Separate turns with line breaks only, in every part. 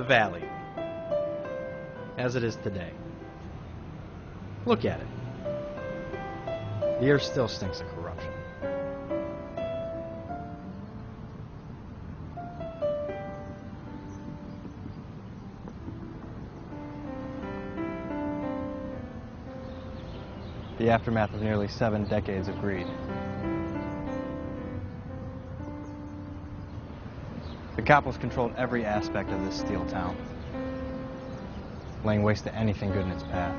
the valley, as it is today. Look at it. The air still stinks of corruption. The aftermath of nearly 7 decades of greed. The capitalists controlled every aspect of this steel town, laying waste to anything good in its path.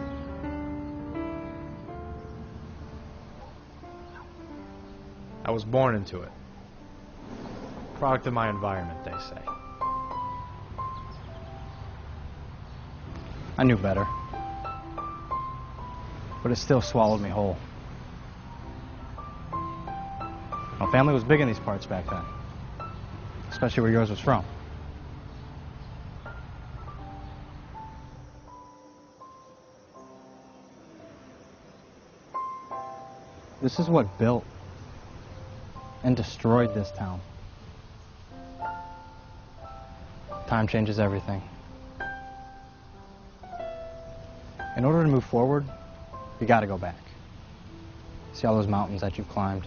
I was born into it. Product of my environment, they say. I knew better. But it still swallowed me whole. My family was big in these parts back then, especially where yours was from. This is what built and destroyed this town. Time changes everything. In order to move forward, you gotta go back. See all those mountains that you've climbed.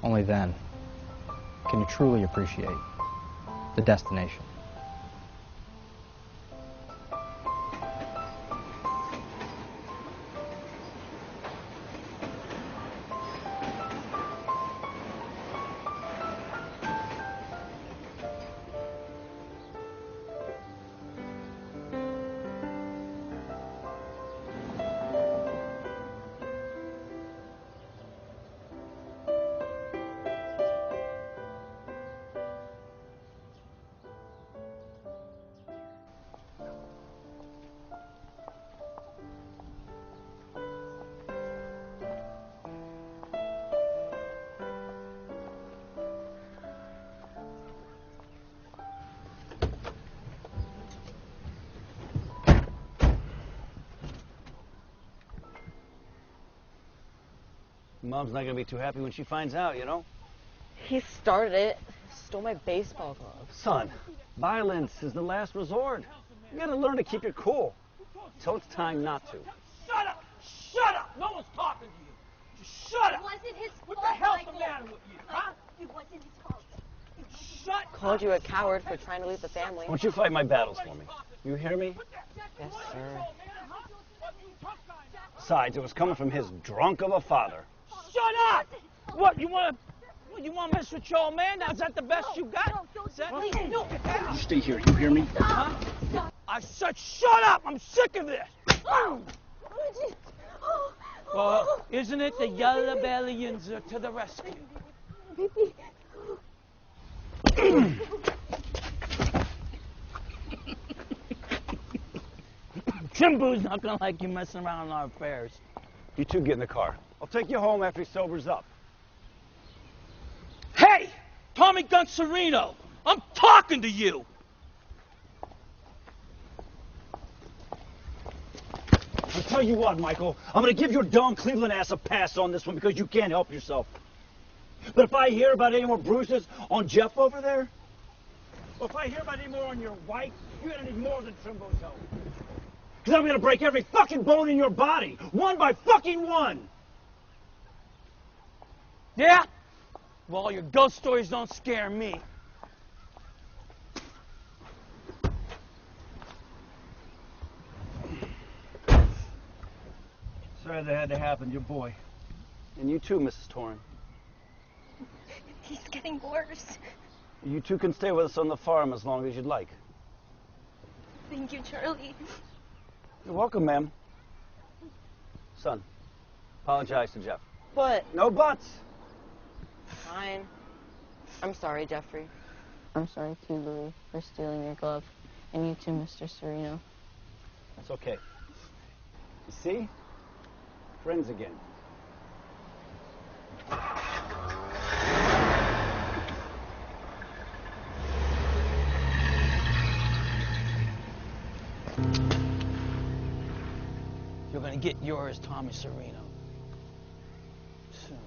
Only then can you truly appreciate the destination.
Mom's not gonna be too happy when she finds out, you know?
He started it. Stole my baseball glove.
Son, violence is the last resort. You gotta learn to keep your cool. Till it's time not to.
Shut up! Shut up! No one's talking to you. Just shut up!
It wasn't his fault.
What the hell's
Michael.
the matter with you, huh?
It wasn't his fault.
Shut
Called you a coward for trying to leave the family.
Why don't you fight my battles for me? You hear me?
Yes, sir.
Besides, it was coming from his drunk of a father.
Shut up! What, you want to mess with your old man? Now, is that the best you got? Is that,
Please, no.
You stay here, you hear me?
huh? I said shut up! I'm sick of this! Well, isn't it the Yellow Bellions are to the rescue? Jimbo's not gonna like you messing around in our affairs.
You two get in the car. I'll take you home after he sobers up.
Hey! Tommy Gunserino! I'm talking to you!
I'll tell you what, Michael. I'm gonna give your Don Cleveland ass a pass on this one because you can't help yourself. But if I hear about any more bruises on Jeff over there, or if I hear about any more on your wife, you're gonna need more than Trimbo's help. Because I'm gonna break every fucking bone in your body, one by fucking one.
Yeah? Well, your ghost stories don't scare me.
Sorry that had to happen, your boy. And you too, Mrs. Torrin.
He's getting worse.
You two can stay with us on the farm as long as you'd like.
Thank you, Charlie.
You're welcome, ma'am. Son, apologize to Jeff.
But,
No buts.
fine. I'm sorry, Jeffrey. I'm sorry, too, Louie, for stealing your glove. And you too, Mr. Sereno.
That's okay. You see? Friends again.
You're gonna get yours, Tommy Sereno. Soon.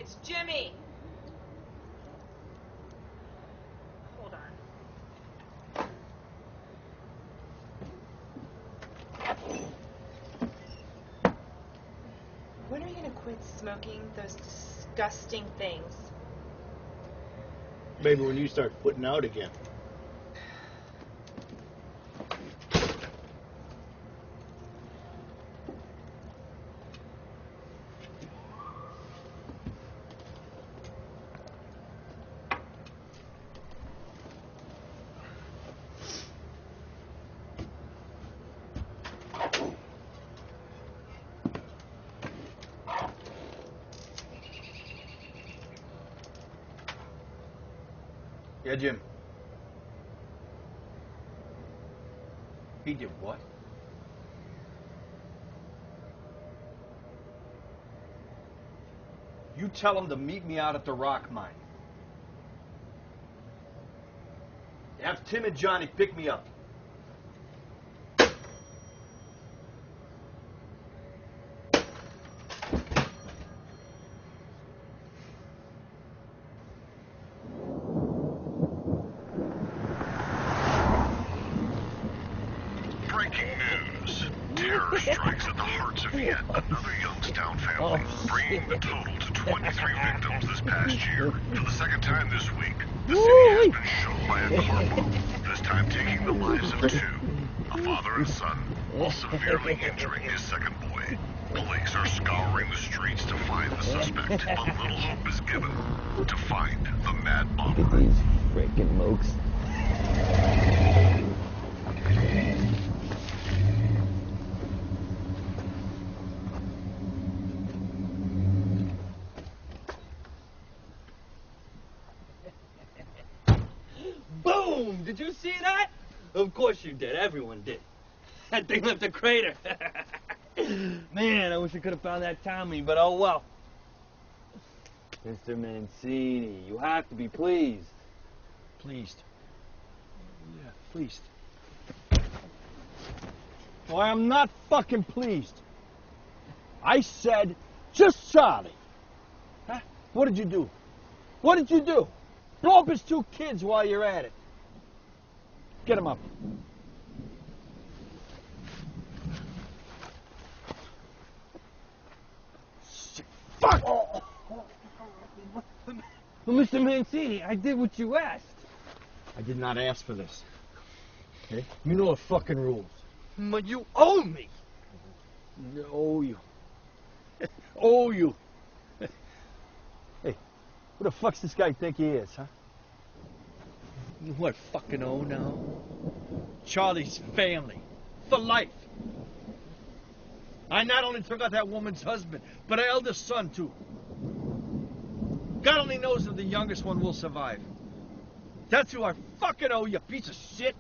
It's Jimmy. Hold on. When are you gonna quit smoking those disgusting things?
Maybe when you start putting out again. Yeah, Jim. He did what? You tell him to meet me out at the rock mine. Have Tim and Johnny pick me up.
Strikes at the hearts of yet another Youngstown family, bringing the total to 23 victims this past year. For the second time this week, the city has been shook by a car bomb, this time taking the lives of two, a father and son, while severely injuring his second boy. Police are scouring the streets to find the suspect, but little hope is given to find the mad bomber.
These freaking mooks.
Boom! Did you see that? Of course you did. Everyone did. That thing left a crater. Man, I wish I could have found that Tommy, but oh well. Mr. Mancini, you have to be pleased.
Pleased. Yeah, pleased. Well, I'm not fucking pleased. I said, just Charlie. Huh? What did you do? What did you do? Blow up his two kids while you're at it. Get him up. Shit. Fuck!
Well, Mr. Mancini, I did what you asked.
I did not ask for this. Okay? You know the fucking rules.
But you owe me.
I owe you. Owe you. Hey, who the fuck's this guy think he is, huh?
You what, fucking owe now? Charlie's family. For life.
I not only took out that woman's husband, but her eldest son, too. God only knows if the youngest one will survive. That's who I fucking owe, you piece of shit.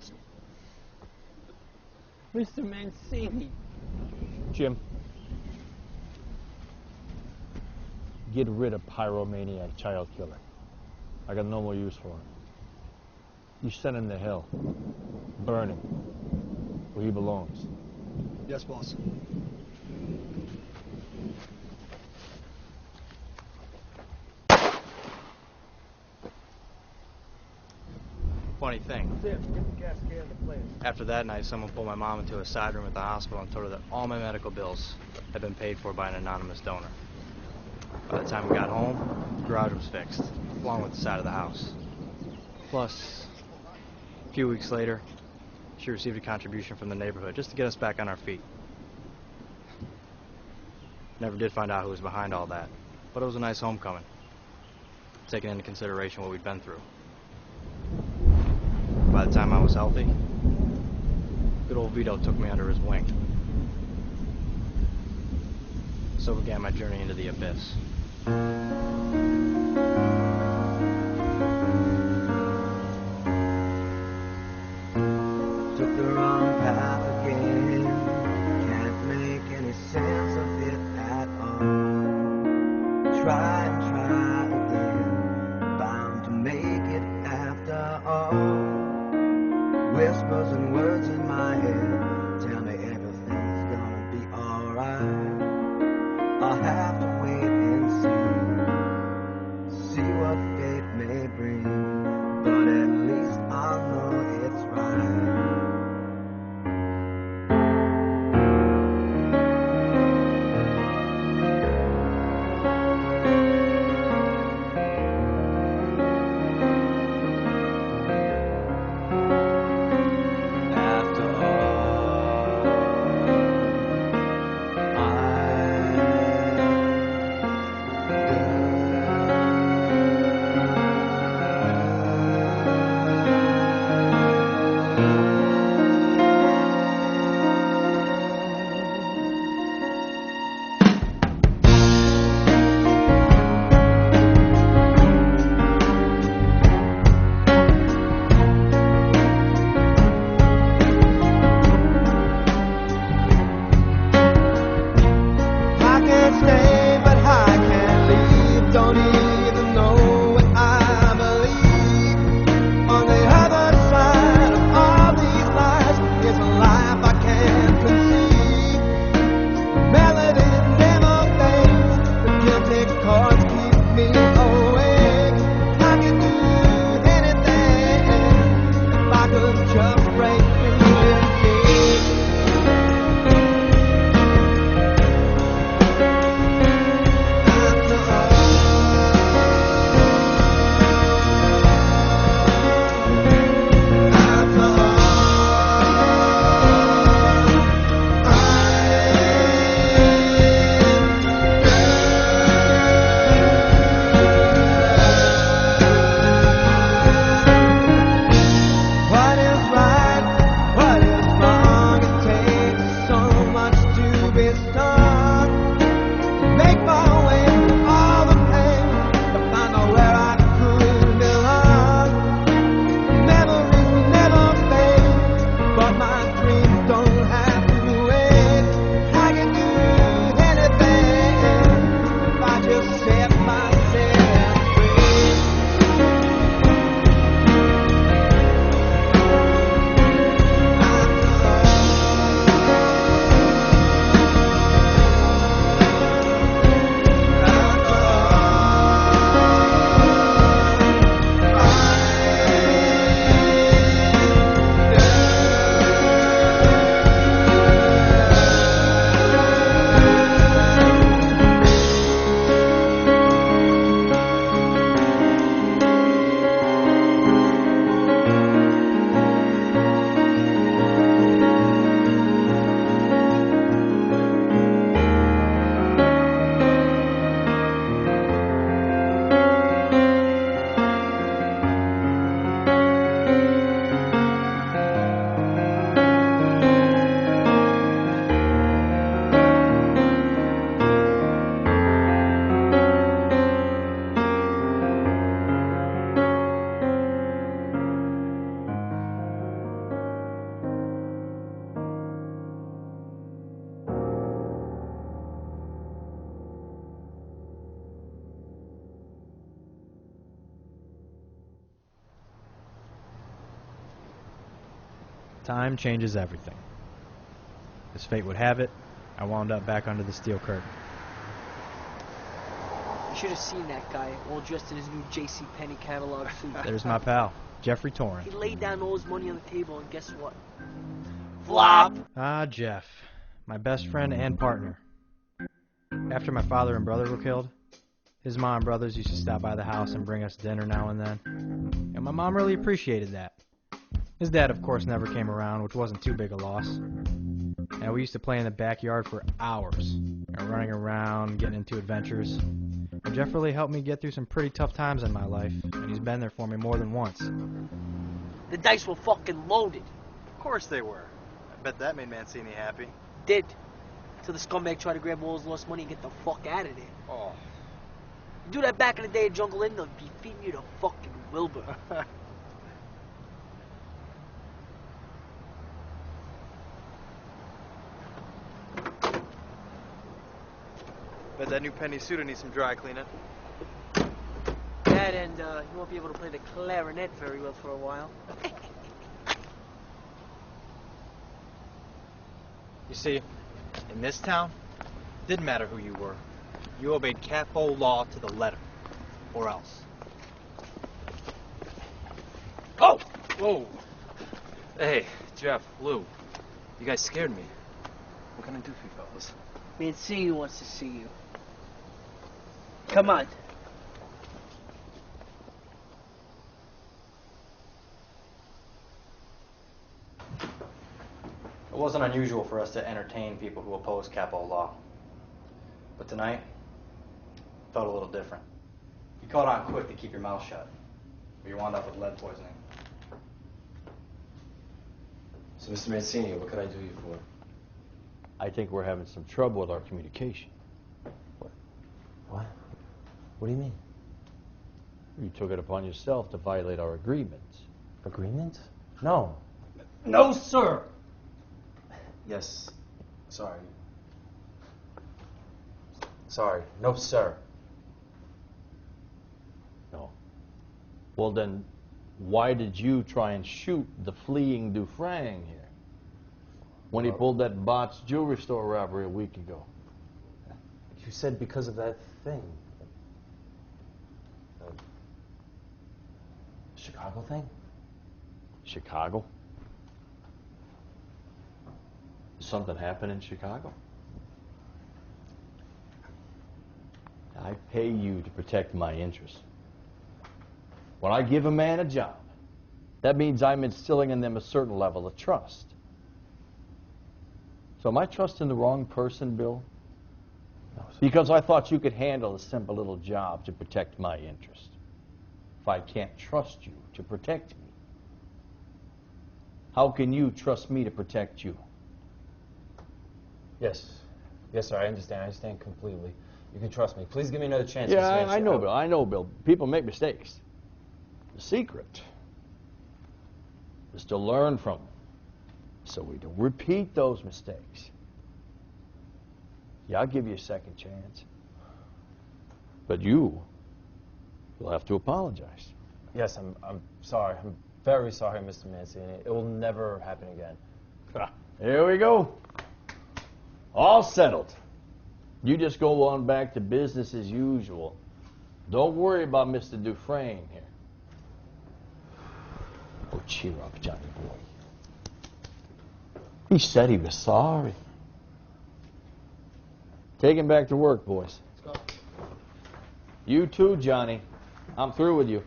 Mr. Mancini.
Jim. Get rid of pyromaniac child killer. I got no more use for him. You send him to hell. Burn him. Where he belongs.
Yes, boss.
Funny thing. After that night, someone pulled my mom into a side room at the hospital and told her that all my medical bills had been paid for by an anonymous donor. By the time we got home, the garage was fixed, along with the side of the house. Plus, a few weeks later, she received a contribution from the neighborhood just to get us back on our feet. Never did find out who was behind all that, but it was a nice homecoming, taking into consideration what we'd been through. By the time I was healthy, good old Vito took me under his wing. So began my journey into the abyss.
Took the wrong path again. Can't make any sense of it at all. Try and try again. Bound to make it after all. Whispers and words in my head tell me everything's gonna be alright. I'll have to wait and see. to be stuck. Make my way through all the pain to find out where I could belong. Memories will never fade, but my dreams don't have to wait. I can do anything if I just set myself free.
Time changes everything. As fate would have it, I wound up back under the steel curtain.
You should have seen that guy, all dressed in his new J.C. Penney catalog suit.
There's my pal, Jeffrey Torrin.
He laid down all his money on the table, and guess what? Flop!
Ah, Jeff. My best friend and partner. After my father and brother were killed, his mom and brothers used to stop by the house and bring us dinner now and then. And my mom really appreciated that. His dad, of course, never came around, which wasn't too big a loss. And we used to play in the backyard for hours, running around, getting into adventures. And Jeff really helped me get through some pretty tough times in my life, and he's been there for me more than once.
The dice were fucking loaded.
Of course they were. I bet that made Mancini happy.
Did. Till the scumbag tried to grab all his lost money and get the fuck out of there.
Oh.
You do that back in the day at Jungle Inn, they'll be feeding you to fucking Wilbur.
Bet that new Penny suit needs some dry cleaning.
That and you won't be able to play the clarinet very well for a while.
You see, in this town, didn't matter who you were. You obeyed capo law to the letter, or else.
Oh! Whoa! Hey, Jeff, Lou, you guys scared me. What can I do for you fellas?
Mancini wants to see you. Come on.
It wasn't unusual for us to entertain people who oppose capo law. But tonight, felt a little different. You caught on quick to keep your mouth shut, or you wound up with lead poisoning.
So, Mr. Mancini, what can I do you for?
I think we're having some trouble with our communication.
What? What do you mean?
You took it upon yourself to violate our agreements.
Agreements? No.
No, sir!
Yes. Sorry. Sorry. No, sir.
No. Well, then, why did you try and shoot the fleeing Dufresne here? When he pulled that botched jewelry store robbery a week ago.
You said because of that thing. Chicago thing?
Chicago? Something happened in Chicago? I pay you to protect my interests. When I give a man a job, that means I'm instilling in them a certain level of trust. So am I trusting the wrong person, Bill?
No, sir.
Because I thought you could handle a simple little job to protect my interest. If I can't trust you to protect me, how can you trust me to protect you?
Yes. Yes, sir, I understand. I understand completely. You can trust me. Please give me another chance.
Yeah,
Mr.
I
Mancini.
know, Bill. I know, Bill. People make mistakes. The secret is to learn from them so we don't repeat those mistakes. Yeah, I'll give you a second chance. But you will have to apologize.
Yes, I'm sorry. I'm very sorry, Mr. Mancini. It will never happen again.
Here we go. All settled. You just go on back to business as usual. Don't worry about Mr. Dufresne here. Oh, cheer up, Johnny boy. He said he was sorry. Take him back to work, boys.
Let's go.
You too, Johnny. I'm through with you.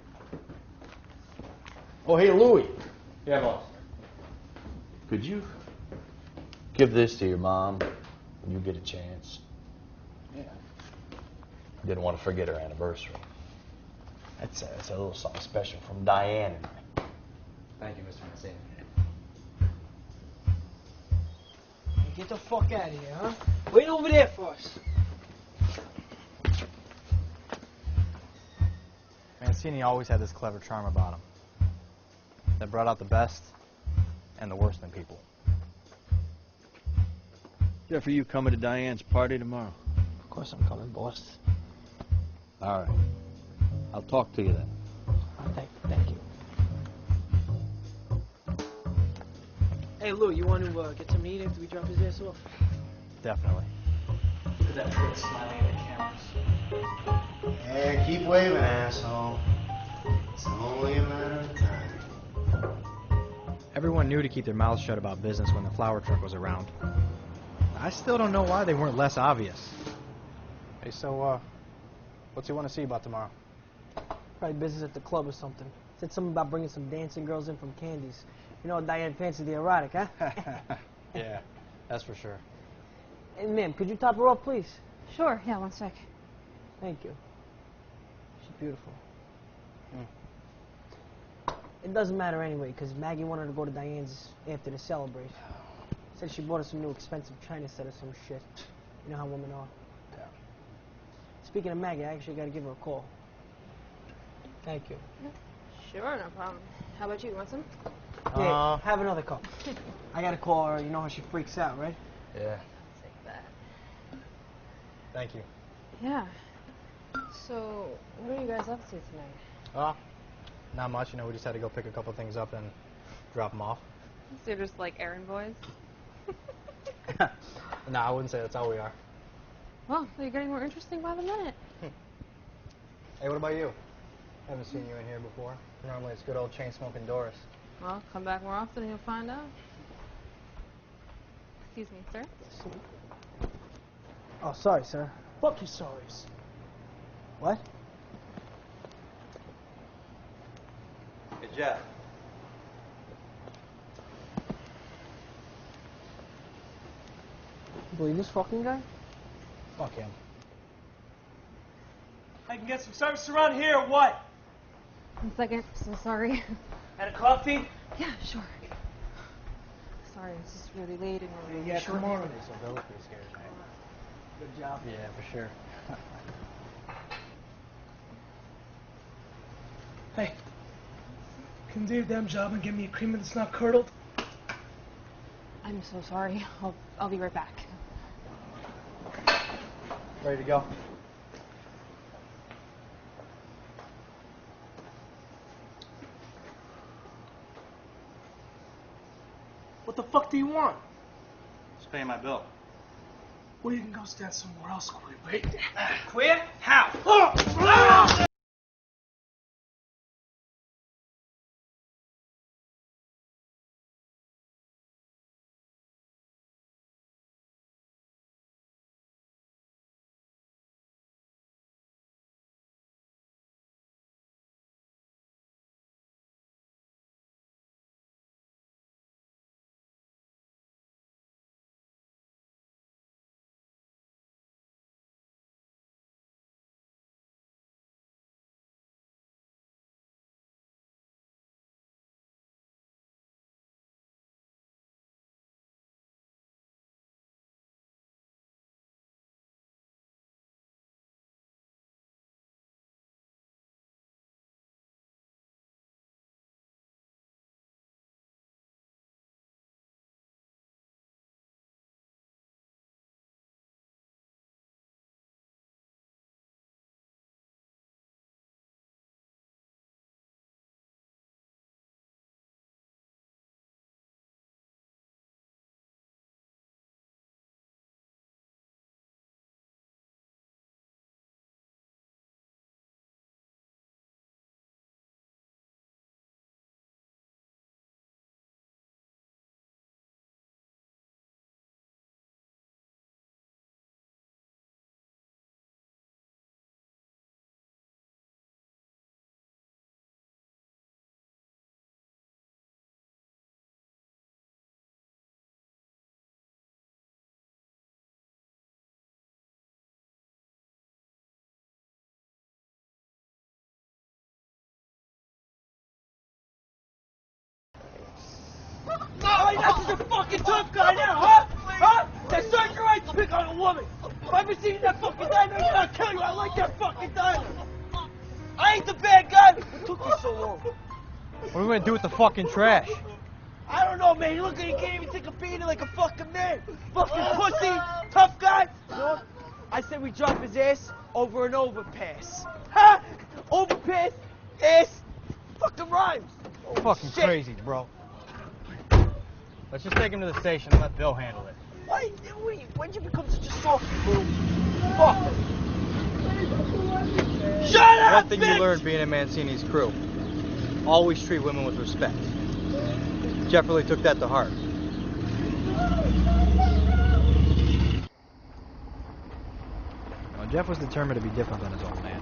Oh, hey, Louie.
Yeah, boss.
Could you give this to your mom when you get a chance?
Yeah.
Didn't want to forget her anniversary. That's a little something special from Diane and I.
Thank you, Mr. Mancini.
Get the fuck out of here, huh? Wait over there for us.
Mancini always had this clever charm about him that brought out the best and the worst in people.
Jeffrey, you coming to Diane's party tomorrow?
Of course I'm coming, boss.
All right. I'll talk to you then.
Thank you. Hey, Lou, you want to get some meat after we drop his ass off?
Definitely.
Look at that kid smiling at the cameras.
Yeah, keep waving, asshole. It's only a matter of time.
Everyone knew to keep their mouths shut about business when the flower truck was around. I still don't know why they weren't less obvious. Hey, so, what's he want to see about tomorrow?
Probably business at the club or something. Said something about bringing some dancing girls in from Candy's. You know, Diane fancies the erotic, huh?
Yeah, that's for sure.
Hey, ma'am, could you top her off, please?
Sure, yeah, one sec.
Thank you. She's beautiful. It doesn't matter anyway, because Maggie wanted to go to Diane's after to celebrate. Said she bought us some new expensive China set or some shit. You know how women are.
Yeah.
Speaking of Maggie, I actually got to give her a call. Thank you.
Sure, no problem. How about you? You want some?
Yeah, have another cup. I got to call her. You know how she freaks out, right?
Yeah.
Take that.
Thank you.
Yeah. So, what are you guys up to tonight?
Not much. You know, we just had to go pick a couple things up and drop them off.
So you're just like errand boys?
No, I wouldn't say that's all we are.
Well, you're getting more interesting by the minute.
Hey, what about you? Haven't seen you in here before. Normally it's good old chain-smoking Doris.
Well, come back more often and you'll find out. Excuse me, sir?
Oh, sorry, sir.
Fuck your sorries.
What?
Hey, Jeff.
You believe this fucking guy?
Fuck him.
I can get some service around here or what?
1 second, so sorry.
And a coffee?
Yeah, sure. Sorry, it's just really late and we're really short.
Come on. So Bill's pretty scared tonight.
Good job.
Yeah, for sure.
Hey, can you do your damn job and get me a cream that's not curdled?
I'm so sorry. I'll be right back.
Ready to go?
What the fuck do you want?
Just paying my bill.
Well, you can go stand somewhere else, queer, right? Queer? How? Who's the fucking tough guy now, huh? Huh? That serves your right to pick on a woman. If I ever see that fucking diner, I'll kill you. I like that fucking diner. I ain't the bad guy. What took you so long?
What are we gonna do with the fucking trash?
I don't know, man. Look, you can't even take a beating like a fucking man. Fucking pussy, tough guy. You know what? I said we drop his ass over an overpass. Ha! Overpass, ass, fucking rhymes. Oh,
Fucking
shit.
crazy, bro. Let's just take him to the station and let Bill handle it.
When'd you become such a soft little fuck? Shut up,
One thing you learned being in Mancini's crew. Always treat women with respect. Jeff really took that to heart. Well, Jeff was determined to be different than his old man.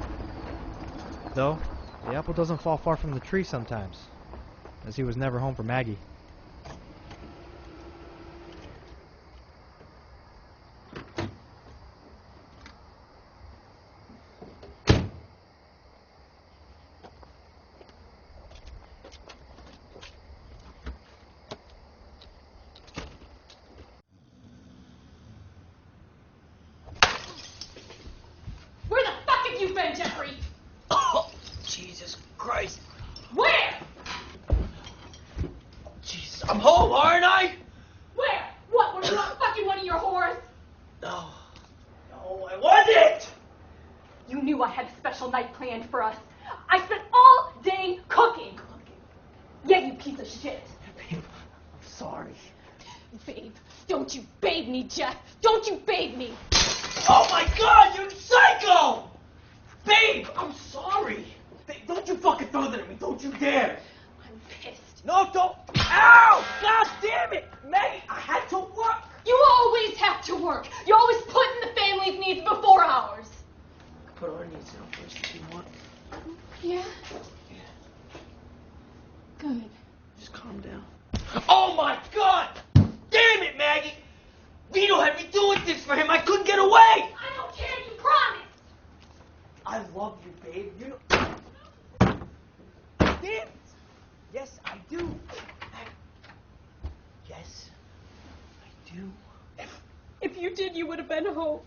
Though, the apple doesn't fall far from the tree sometimes, as he was never home for Maggie.
Where the fuck have you been, Jeffrey?
Oh, Jesus Christ.
Where?
Jesus, I'm home, aren't I?
Where? What? Were you not fucking one of your whores?
No, I wasn't.
You knew I had a special night planned for us. I spent all day cooking. Yeah, you piece of shit.
Babe, I'm sorry.
Babe, don't you babe me, Jeff. Don't you babe me.
Oh my God, you psycho! Babe, I'm sorry. Babe, don't you fucking throw that at me. Don't you dare.
I'm pissed.
No, don't. Ow! God damn it. Maggie, I had to work.
You always have to work. You're always putting the family's needs before ours.
Put our needs down first if you want.
Yeah? Good.
Just calm down. Oh my God! Damn it, Maggie! Vito had me doing things for him. I couldn't get away.
I don't care. You promised.
I love you, babe. You know. Damn it! Yes, I do. Yes, I do.
If you did, you would have been home.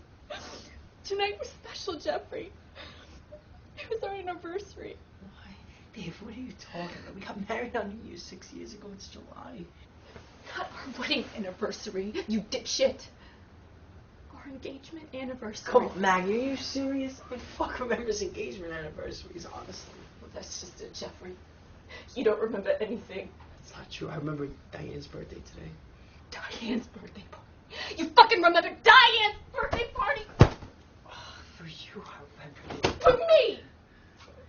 Tonight was special, Jeffrey. It was our anniversary.
Why? Babe, what are you talking about? We got married on New Year's 6 years ago. It's July.
Not our wedding anniversary, you dipshit. Our engagement anniversary.
Come on, Maggie, are you serious? I fuck remembers engagement anniversaries, honestly.
Well, that's just it, Jeffrey. You don't remember anything.
It's not true. I remember Diane's birthday today.
Diane's birthday party. You fucking remember Diane's birthday party?
For you, I remember it.
For me!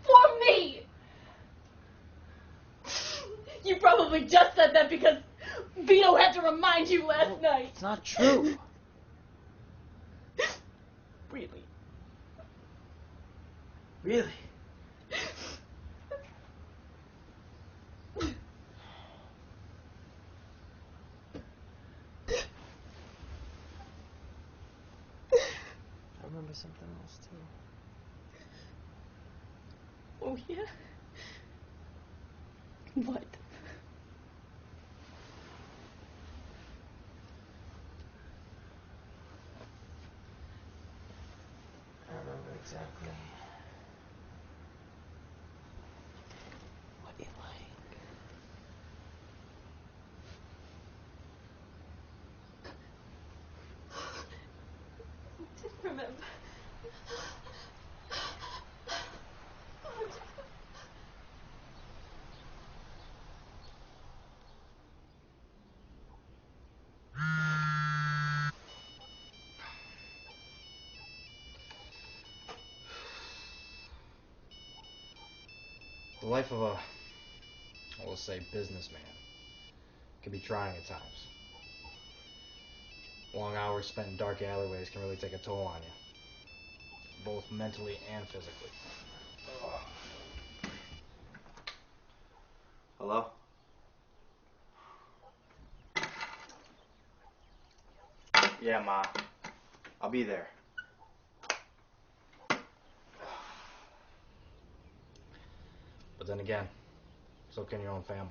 For me! You probably just said that because Vito had to remind you last night.
It's not true.
Really?
Really? I remember something else too.
Oh, yeah? What?
I remember exactly what you like.
I didn't remember.
The life of a, well, let's say, businessman can be trying at times. Long hours spent in dark alleyways can really take a toll on you, both mentally and physically. Hello? Yeah, Ma. I'll be there. But then again, so can your own family.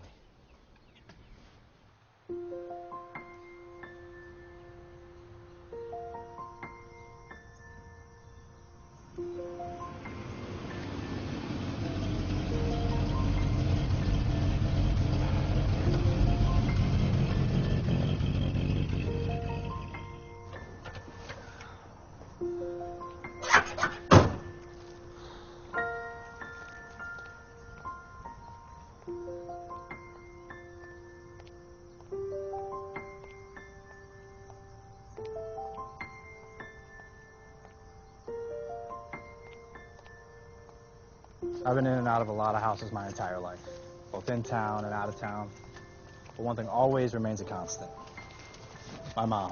I've been in and out of a lot of houses my entire life, both in town and out of town. But one thing always remains a constant. My mom.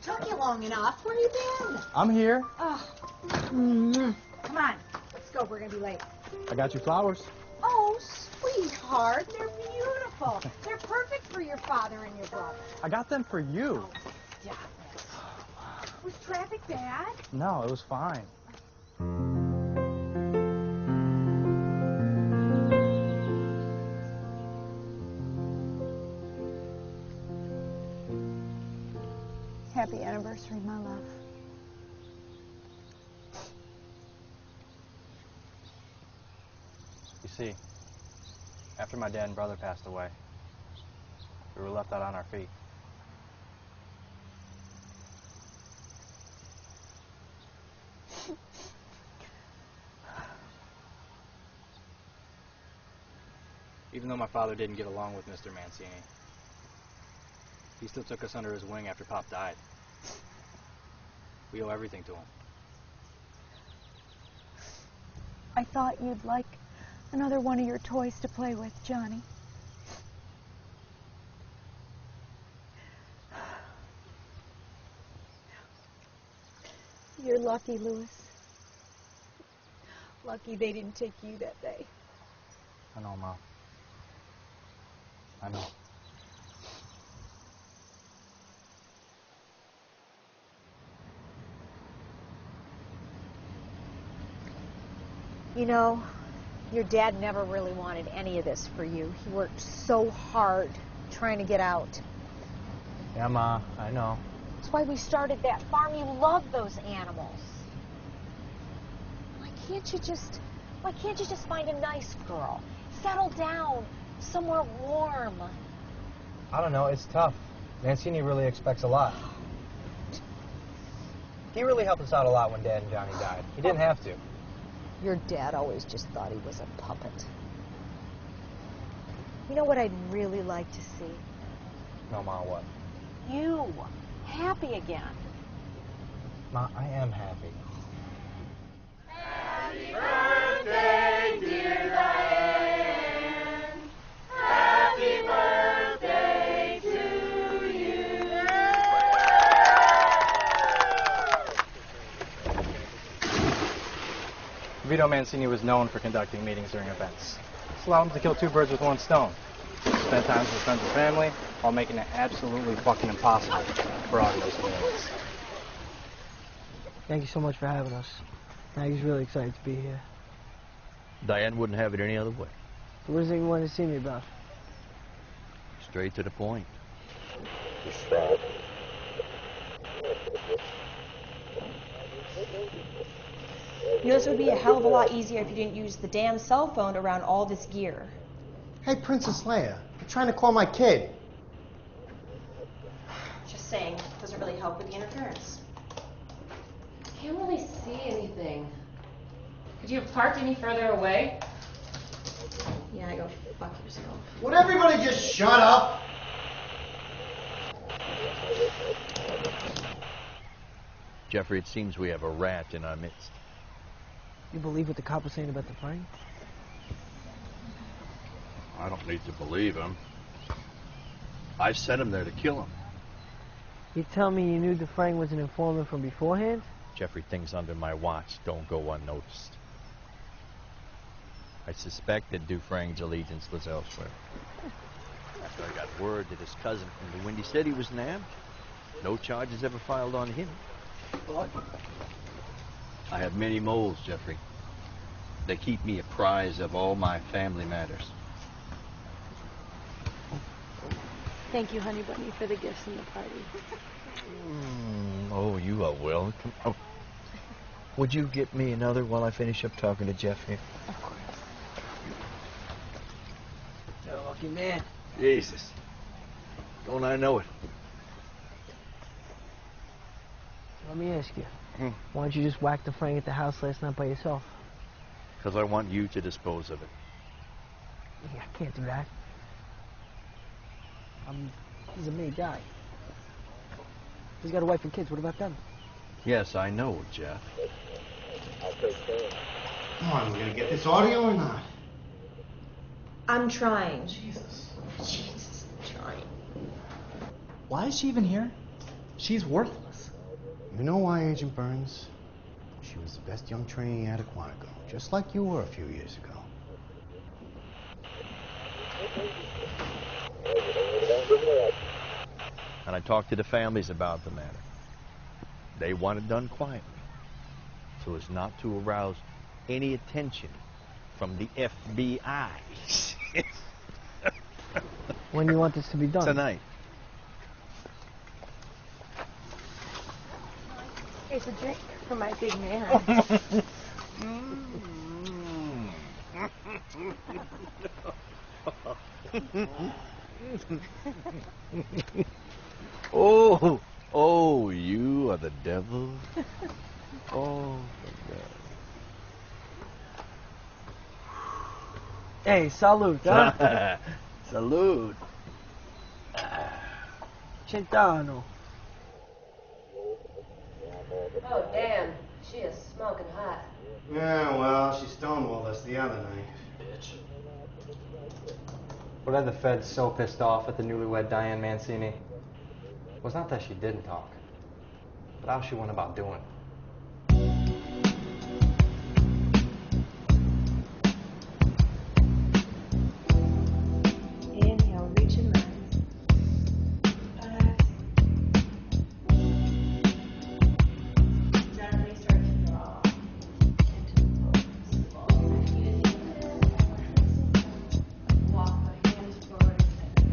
Took you long enough. Where you been?
I'm here.
Oh. Come on. Let's go. We're going to be late.
I got you flowers.
Oh, sweetheart. They're beautiful. They're perfect for your father and your brother.
I got them for you.
Stop it. Was traffic bad?
No, it was fine.
Happy anniversary, my love.
You see, after my dad and brother passed away, we were left out on our feet. Even though my father didn't get along with Mr. Mancini, he still took us under his wing after Pop died. We owe everything to him.
I thought you'd like another one of your toys to play with, Johnny. You're lucky, Louis. Lucky they didn't take you that day.
I know, Mom. I know.
You know, your dad never really wanted any of this for you. He worked so hard trying to get out.
Yeah, Ma, I know.
That's why we started that farm. You love those animals. Why can't you just find a nice girl? Settle down somewhere warm.
I don't know, it's tough. Mancini really expects a lot. He really helped us out a lot when Dad and Johnny died. He didn't have to.
Your dad always just thought he was a puppet. You know what I'd really like to see?
No, Ma, what?
You. Happy again.
Ma, I am happy.
Happy birthday, dear Diane. Happy birthday to you.
Vito Mancini was known for conducting meetings during events. This allowed him to kill two birds with one stone. Spend time with friends and family while making it absolutely fucking impossible for audience fans.
Thank you so much for having us. Maggie's really excited to be here.
Diane wouldn't have it any other way.
So what is it you wanted to see me about?
Straight to the point.
You know, this would be a hell of a lot easier if you didn't use the damn cell phone around all this gear.
Hey, Princess Leia, I'm trying to call my kid.
Just saying, doesn't really help with the interference.
Can't really see anything. Could you have parked any further away?
Yeah, go fuck yourself.
Would everybody just shut up?
Jeffrey, it seems we have a rat in our midst.
You believe what the cop was saying about the plane?
I don't need to believe him. I sent him there to kill him.
You tell me you knew Dufresne was an informant from beforehand?
Jeffrey, things under my watch don't go unnoticed. I suspect that Dufresne's allegiance was elsewhere. After I got word that his cousin from the Windy City was nabbed, no charges ever filed on him.
What?
I have many moles, Jeffrey. They keep me apprised of all my family matters.
Thank you, Honey Bunny, for the gifts and the party.
Oh, you are welcome. Oh. Would you get me another while I finish up talking to Jeff here?
Of course.
You're a lucky man.
Jesus. Don't I know it?
Let me ask you. Why don't you just whack Dufresne at the house last night by yourself?
Because I want you to dispose of it.
Yeah, I can't do that. He's a made guy. He's got a wife and kids. What about them?
Yes, I know, Jeff.
I'll take care of it. Come on, we're gonna get this audio or not?
I'm trying.
Jesus.
Jesus, I'm trying.
Why is she even here? She's worthless.
You know why, Agent Burns? She was the best young trainee at Quantico, just like you were a few years ago.
And I talked to the families about the matter. They want it done quietly, so as not to arouse any attention from the FBI.
When do you want this to be done?
Tonight.
Here's a drink for my big man.
Oh, you are the devil. Oh,
Hey, salute, huh?
Salute.
Centano.
Oh, damn. She is smoking hot.
Yeah, well, she stonewalled us the other night.
Bitch. What had the feds so pissed off at the newlywed Diane Mancini was not that she didn't talk, but how she went about doing it.
Inhale, reach and rise. Gently start to draw into the pose. Walk my hands forward and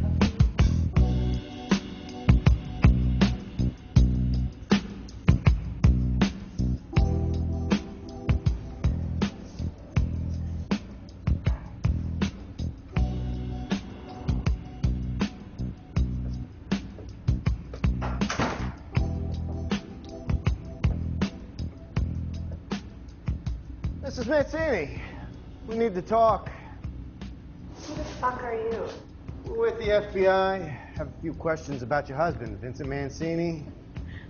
Mrs. Mancini, we need to talk.
Who the fuck are you?
We're with the FBI. Have a few questions about your husband, Vincent Mancini.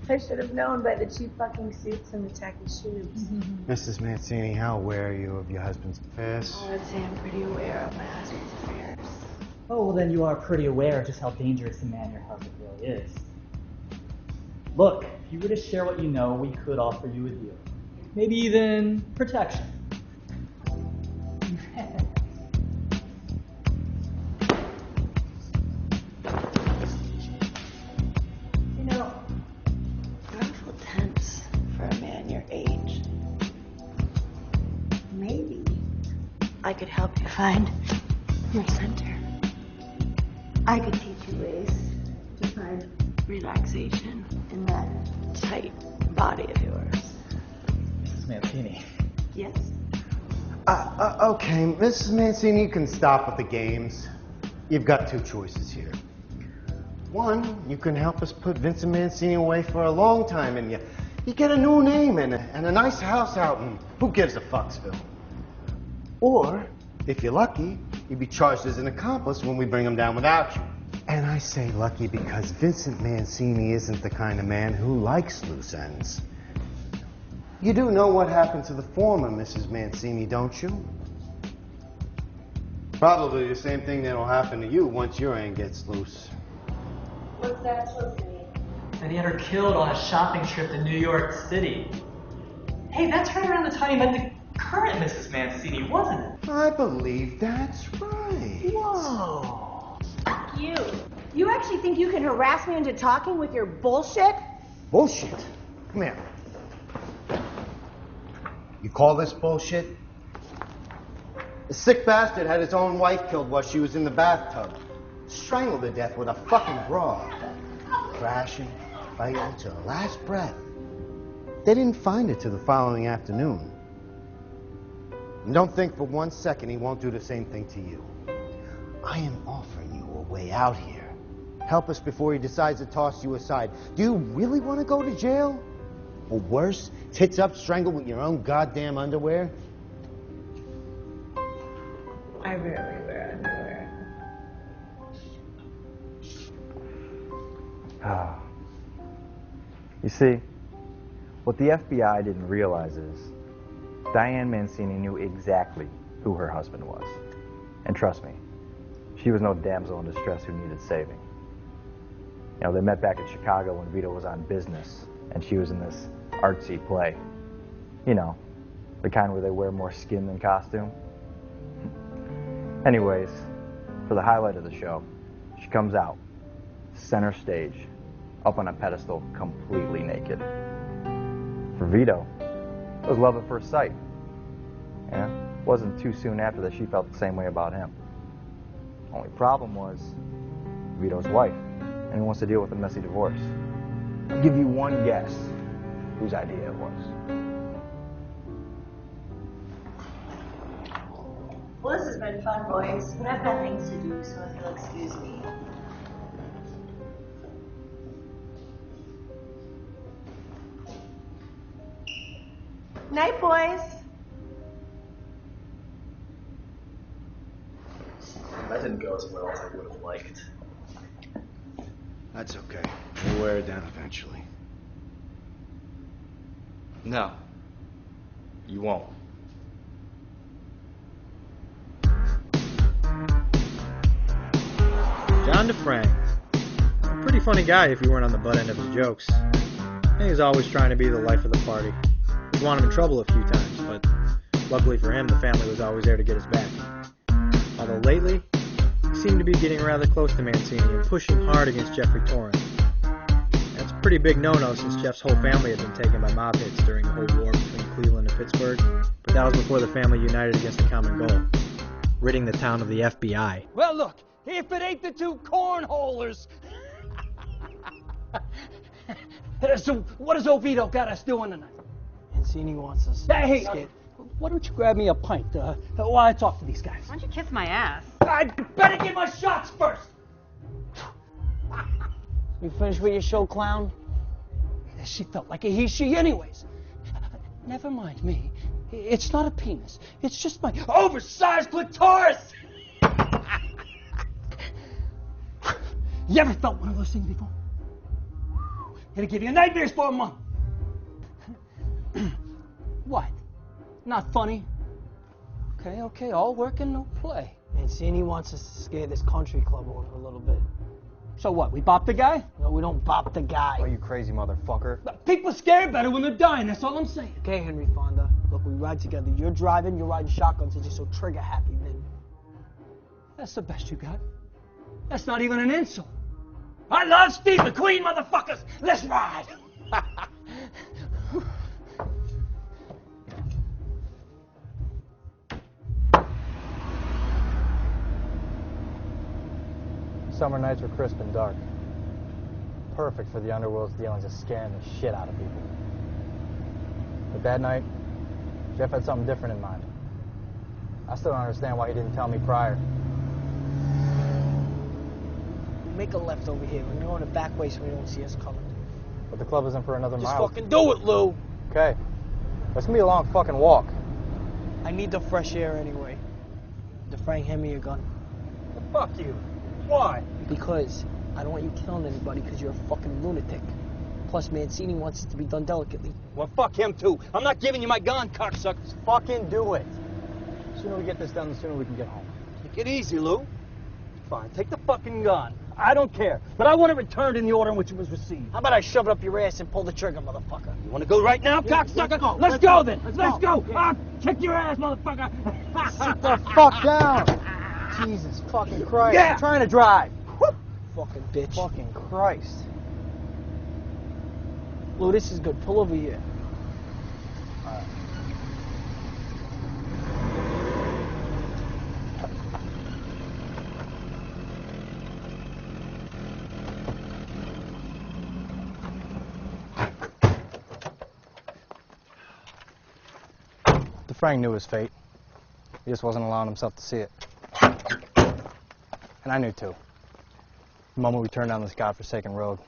I should have known by the cheap fucking suits and the tacky shoes.
Mrs. Mancini, how aware are you of your husband's affairs?
I would say I'm pretty aware of my husband's affairs.
Oh, well, then you are pretty aware of just how dangerous a man your husband really is. Look, if you were to share what you know, we could offer you a deal. Maybe even protection.
You know, I don't feel tense for a man your age. Maybe I could help you find your center. I could teach you ways to find relaxation in that tight body of yours.
Mrs. Mancini.
Yes?
Okay, Mrs. Mancini, you can stop with the games. You've got two choices here. One, you can help us put Vincent Mancini away for a long time, and you get a new name and a nice house out in who gives a fucksville. Or, if you're lucky, you'd be charged as an accomplice when we bring him down without you. And I say lucky because Vincent Mancini isn't the kind of man who likes loose ends. You do know what happened to the former Mrs. Mancini, don't you? Probably the same thing that'll happen to you once your end gets loose.
What's that supposed to mean?
And he had her killed on a shopping trip to New York City. Hey, that's right around the time you met the current Mrs. Mancini, wasn't it?
I believe that's right.
Whoa. Fuck you. You actually think you can harass me into talking with your bullshit?
Bullshit? Come here. You call this bullshit? The sick bastard had his own wife killed while she was in the bathtub. Strangled to death with a fucking bra. Crashing, fighting to the last breath. They didn't find her till the following afternoon. And don't think for 1 second he won't do the same thing to you. I am offering you a way out here. Help us before he decides to toss you aside. Do you really want to go to jail? Or worse, tits up strangled with your own goddamn underwear?
I rarely wear underwear.
You see, what the FBI didn't realize is Diane Mancini knew exactly who her husband was. And trust me, she was no damsel in distress who needed saving. You know, they met back in Chicago when Vito was on business, and she was in this artsy play. You know, the kind where they wear more skin than costume. Anyways, for the highlight of the show, she comes out, center stage, up on a pedestal, completely naked. For Vito, it was love at first sight. Yeah, it wasn't too soon after that she felt the same way about him. Only problem was Vito's wife, and he wants to deal with a messy divorce. I'll give you one guess whose idea it was.
Well, this has been fun, boys, but I've got things to do, so if you'll excuse me. Night, boys.
That didn't go as well as I would have liked.
That's okay. We'll wear it down eventually.
No. You won't.
John DeFrank. A pretty funny guy if you weren't on the butt end of his jokes. And he was always trying to be the life of the party. He'd won him in trouble a few times, but luckily for him, the family was always there to get his back. Although lately, he seemed to be getting rather close to Mancini and pushing hard against Jeffrey Torrance. That's a pretty big no-no since Jeff's whole family had been taken by mob hits during the whole war between Cleveland and Pittsburgh, but that was before the family united against a common goal, ridding the town of the FBI.
Well, look, if it ain't the two cornholers. So what does Oviedo got us doing tonight?
Mancini wants us.
Hey, why don't you grab me a pint while I talk to these guys?
Why don't you kiss my ass?
I better get my shots first.
You finished with your show, clown?
She felt like a he-she anyways. Never mind me. It's not a penis. It's just my oversized clitoris. You ever felt one of those things before? It'll give you nightmares for a month. What? Not funny? Okay, all work and no play.
Mancini wants us to scare this country club owner a little bit.
So what, we bop the guy?
No, we don't bop the guy.
Oh, you crazy motherfucker.
People scare better when they're dying, that's all I'm saying.
Okay, Henry Fonda. Look, we ride together. You're driving, you're riding shotgun since you're so trigger happy, man.
That's the best you got. That's not even an insult. I love Steve McQueen, motherfuckers! Let's ride!
Summer nights were crisp and dark. Perfect for the underworld's dealings of scaring the shit out of people. But that night, Jeff had something different in mind. I still don't understand why he didn't tell me prior.
Make a left over here. We're going the back way so we don't see us coming.
But the club isn't for another
Just
mile.
fucking do it, Lou!
Okay. That's gonna be a long fucking walk.
I need the fresh air anyway. DeFrank, hand me your gun.
Fuck you. Why?
Because I don't want you killing anybody because you're a fucking lunatic. Plus, Mancini wants it to be done delicately.
Well, fuck him too. I'm not giving you my gun, cocksuckers.
Fucking do it. The sooner we get this done, the sooner we can get home.
Take it easy, Lou. Fine, take the fucking gun. I don't care, but I want it returned in the order in which it was received.
How about I shove it up your ass and pull the trigger, motherfucker?
You want to go right now, cocksucker? Let's go then. Let's go. I'll kick your ass, motherfucker.
Sit the fuck down. Jesus fucking Christ.
Yeah.
I'm trying to drive.
Fucking bitch.
Fucking Christ.
Lou, this is good. Pull over here.
Frank knew his fate. He just wasn't allowing himself to see it. And I knew too. The moment we turned down this godforsaken road.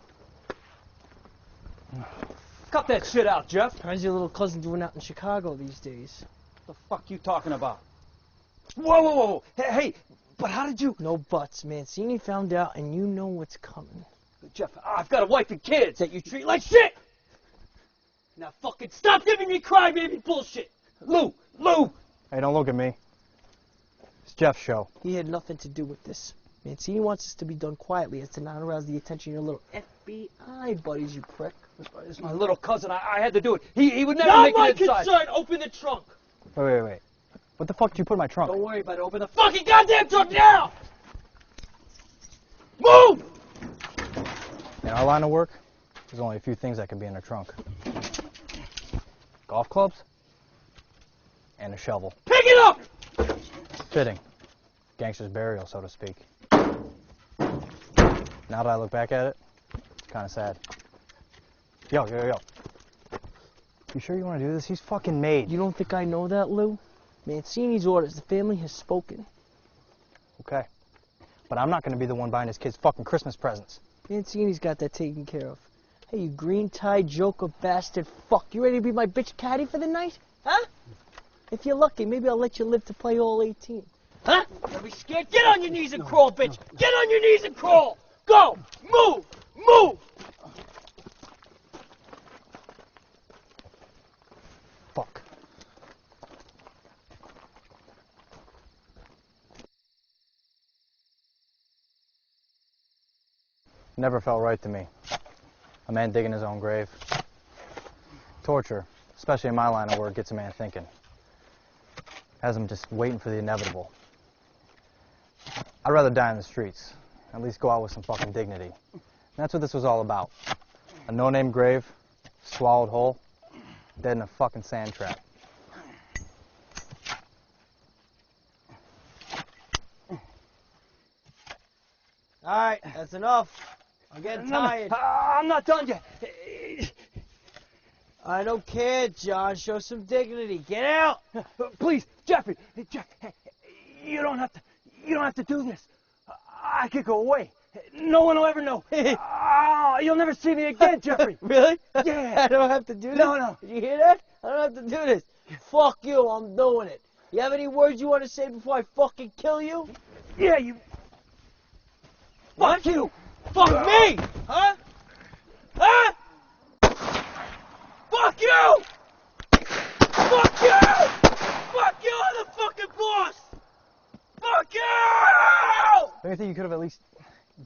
Cut that shit out, Jeff.
How's your little cousin doing out in Chicago these days?
What the fuck you talking about? Whoa. Hey, but how did you...
No buts. Mancini found out and you know what's coming.
Jeff, I've got a wife and kids that you treat like shit! Now fucking stop giving me crybaby bullshit!
Lou! Lou!
Hey, don't look at me. It's Jeff's show.
He had nothing to do with this. Mancini wants this to be done quietly as to not arouse the attention of your little FBI buddies, you prick.
It's my little cousin. I had to do it. He would never
Not
make
my
it inside.
concern! Open the trunk!
Wait. What the fuck did you put in my trunk?
Don't worry about it. Open the
Fucking goddamn trunk now! Move!
In our line of work, there's only a few things that can be in a trunk. Golf clubs and a shovel.
Pick it up!
Fitting. Gangster's burial, so to speak. Now that I look back at it, it's kind of sad. Yo. You sure you want to do this? He's fucking made.
You don't think I know that, Lou? Mancini's orders. The family has spoken.
Okay. But I'm not going to be the one buying his kids fucking Christmas presents.
Mancini's got that taken care of. Hey, you green-tied joker bastard fuck. You ready to be my bitch caddy for the night? Huh? If you're lucky, maybe I'll let you live to play all 18.
Huh? Don't be scared. Get on your knees and crawl, bitch! Get on your knees and crawl! Go! Move! Move!
Fuck. Never felt right to me. A man digging his own grave. Torture, especially in my line of work, gets a man thinking. Has him just waiting for the inevitable. I'd rather die in the streets. At least go out with some fucking dignity. And that's what this was all about. A no-name grave, swallowed whole, dead in a fucking sand trap.
Alright, that's enough. I'm getting tired.
I'm not done yet.
I don't care, John. Show some dignity. Get out!
Please, Jeffrey. Jeff, you don't have to do this. I could go away. No one will ever know. You'll never see me again, Jeffrey.
Really?
Yeah.
I don't have to do this?
No.
Did you hear that? I don't have to do this. Fuck you. I'm doing it. You have any words you want to say before I fucking kill you?
Yeah, you...
Fuck you! Fuck me! Huh? Huh? Fuck you! Fuck you! Fuck you! I'm the fucking boss! Fuck you!
Don't you think you could have at least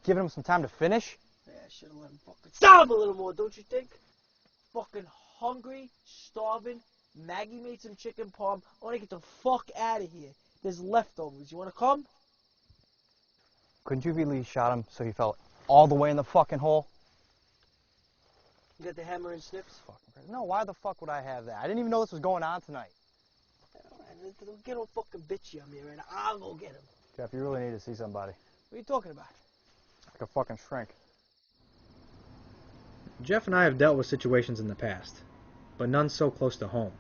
given him some time to finish?
Yeah, I should have let him fucking stop a little more, don't you think? Fucking hungry, starving. Maggie made some chicken parm. I want to get the fuck out of here. There's leftovers. You want to come?
Couldn't you have at least shot him so he fell all the way in the fucking hole?
You got the hammer and snips?
No, why the fuck would I have that? I didn't even know this was going on tonight.
Don't get all fucking bitchy on me right now. I'll go get him.
Jeff, you really need to see somebody.
What are you talking about?
Like a fucking shrink.
Jeff and I have dealt with situations in the past, but none so close to home.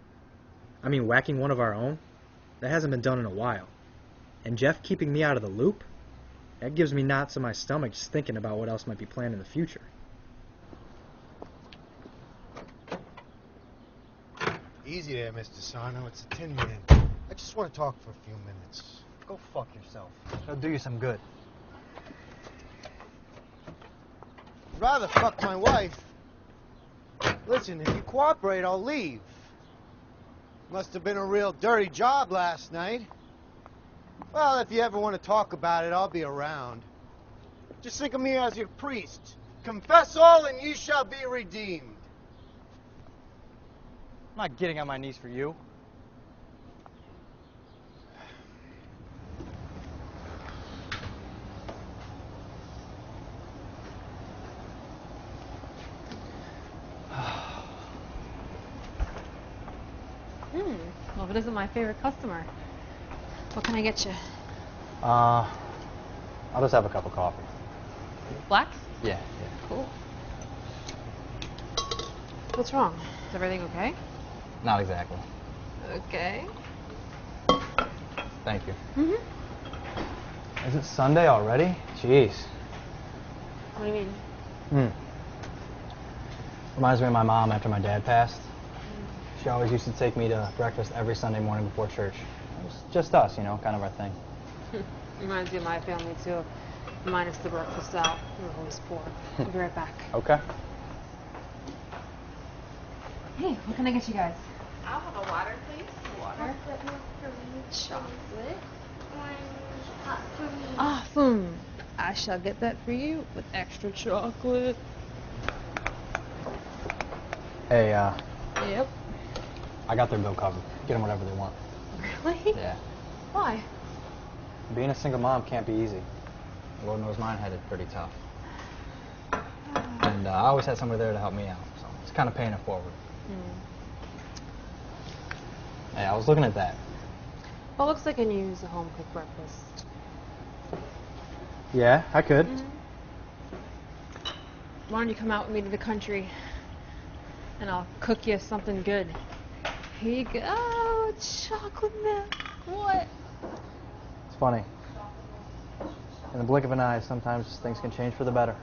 I mean, whacking one of our own? That hasn't been done in a while. And Jeff keeping me out of the loop? That gives me knots in my stomach just thinking about what else might be planned in the future.
Easy there, Mr. Sarno. It's a Tin Man. I just want to talk for a few minutes.
Go fuck yourself. It'll do you some good.
I'd rather fuck my wife. Listen, if you cooperate, I'll leave. Must have been a real dirty job last night. Well, if you ever want to talk about it, I'll be around. Just think of me as your priest. Confess all and you shall be redeemed.
I'm not getting on my knees for you.
Well, if it isn't my favorite customer, what can I get you?
I'll just have a cup of coffee.
Black?
Yeah.
Cool. What's wrong? Is everything okay?
Not exactly.
Okay.
Thank you.
Mm-hmm.
Is it Sunday already? Jeez.
What do you mean?
Reminds me of my mom after my dad passed. She always used to take me to breakfast every Sunday morning before church. It was just us, you know, kind of our thing.
Reminds me of my family, too. Minus the breakfast out. We were always poor. I'll be right back.
Okay.
Hey, what can I get you guys?
I'll have a water, please. Water.
get more for me?
Chocolate?
Orange hot for me.
Awesome. I shall get that for you with extra chocolate.
Hey,
Yep.
I got their bill covered. Get them whatever they want.
Really?
Yeah.
Why?
Being a single mom can't be easy. Lord knows mine had it pretty tough. And I always had somebody there to help me out, so it's kind of paying it forward. Hey, I was looking at that.
Well, looks like I can use a home-cooked breakfast.
Yeah, I could.
Why don't you come out with me to the country, and I'll cook you something good. Here you go, chocolate milk. What?
It's funny. In the blink of an eye, sometimes things can change for the better.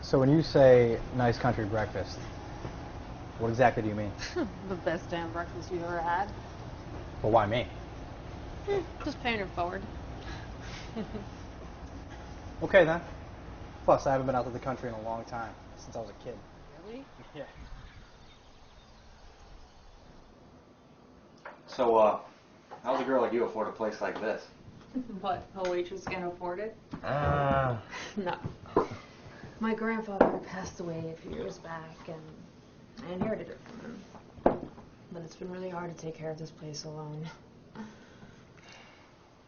So when you say nice country breakfast, what exactly do you mean?
The best damn breakfast you've ever had.
Well, why me?
Just paying it forward.
Okay then. Plus, I haven't been out to the country in a long time, since I was a kid.
Really?
Yeah.
So, how's a girl like you afford a place like this?
What? A waitress can afford it?
Ah.
No. My grandfather passed away a few years back, and I inherited it from him. But it's been really hard to take care of this place alone.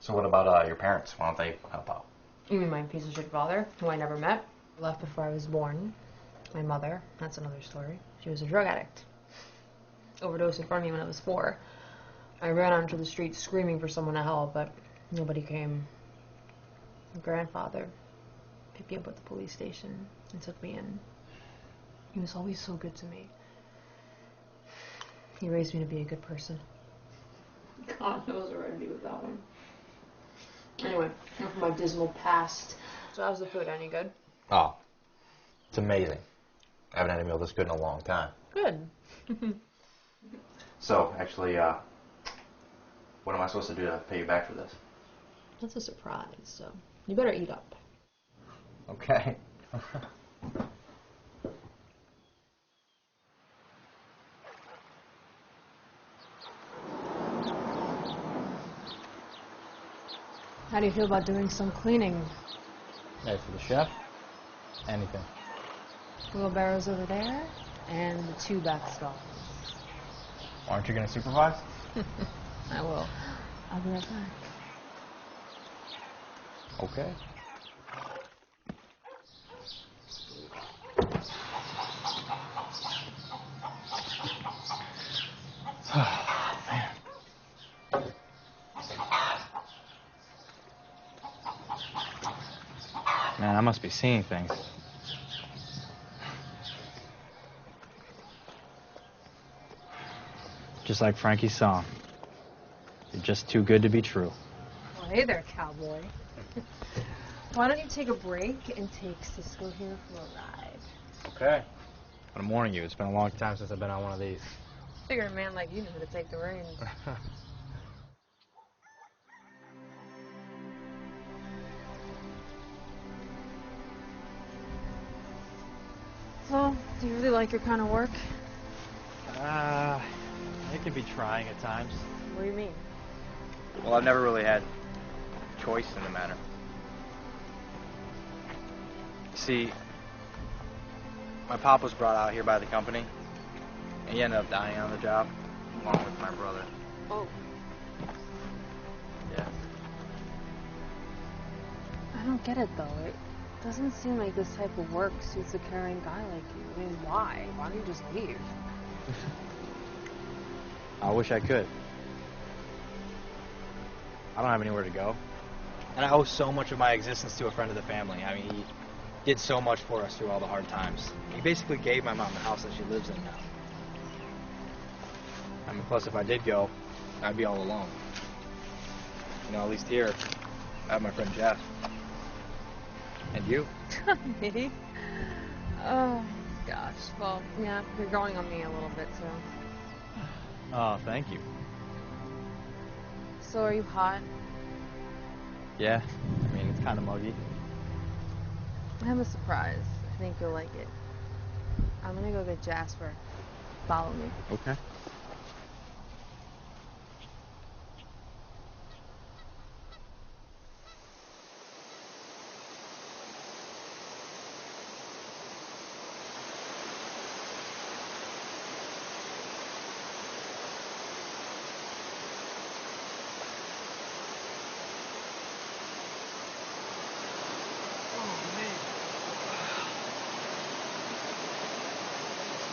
So what about your parents? Why don't they help out?
You mean my piece of shit father, who I never met? Left before I was born. My mother, that's another story. She was a drug addict. Overdosed in front of me when I was 4. I ran onto the street screaming for someone to help, but nobody came. My grandfather picked me up at the police station and took me in. He was always so good to me. He raised me to be a good person. God knows what I'd do without him. Anyway, enough of my dismal past. So how's the food? Any good?
Oh, it's amazing. I haven't had a meal this good in a long time.
Good.
So, actually, what am I supposed to do to pay you back for this?
That's a surprise, so you better eat up.
Okay.
How do you feel about doing some cleaning?
Hey, for the chef, anything.
Wheelbarrows over there, and the 2 back stalls.
Aren't you going to supervise?
I will. I'll be right back.
Okay. Man, I must be seeing things. Just like Frankie's song. You're just too good to be true.
Well, hey there, cowboy. Why don't you take a break and take Cisco here for a ride?
Okay. But I'm warning you, it's been a long time since I've been on one of these.
Figure a man like you knew how to take the reins. So, do you really like your kind of work?
It can be trying at times.
What do you mean?
Well, I've never really had choice in the matter. See, my pop was brought out here by the company, and he ended up dying on the job, along with my brother.
Oh.
Yeah.
I don't get it, though. It doesn't seem like this type of work suits a caring guy like you. I mean, why? Why don't you just leave?
I wish I could. I don't have anywhere to go. And I owe so much of my existence to a friend of the family. I mean, he did so much for us through all the hard times. He basically gave my mom the house that she lives in now. I mean, plus if I did go, I'd be all alone. You know, at least here, I have my friend Jeff. And you.
Me? Oh, gosh. Well, yeah, you're growing on me a little bit, too.
Oh, thank you.
So are you hot?
Yeah, I mean, it's kind of muggy.
I have a surprise. I think you'll like it. I'm gonna go get Jasper. follow me.
Okay.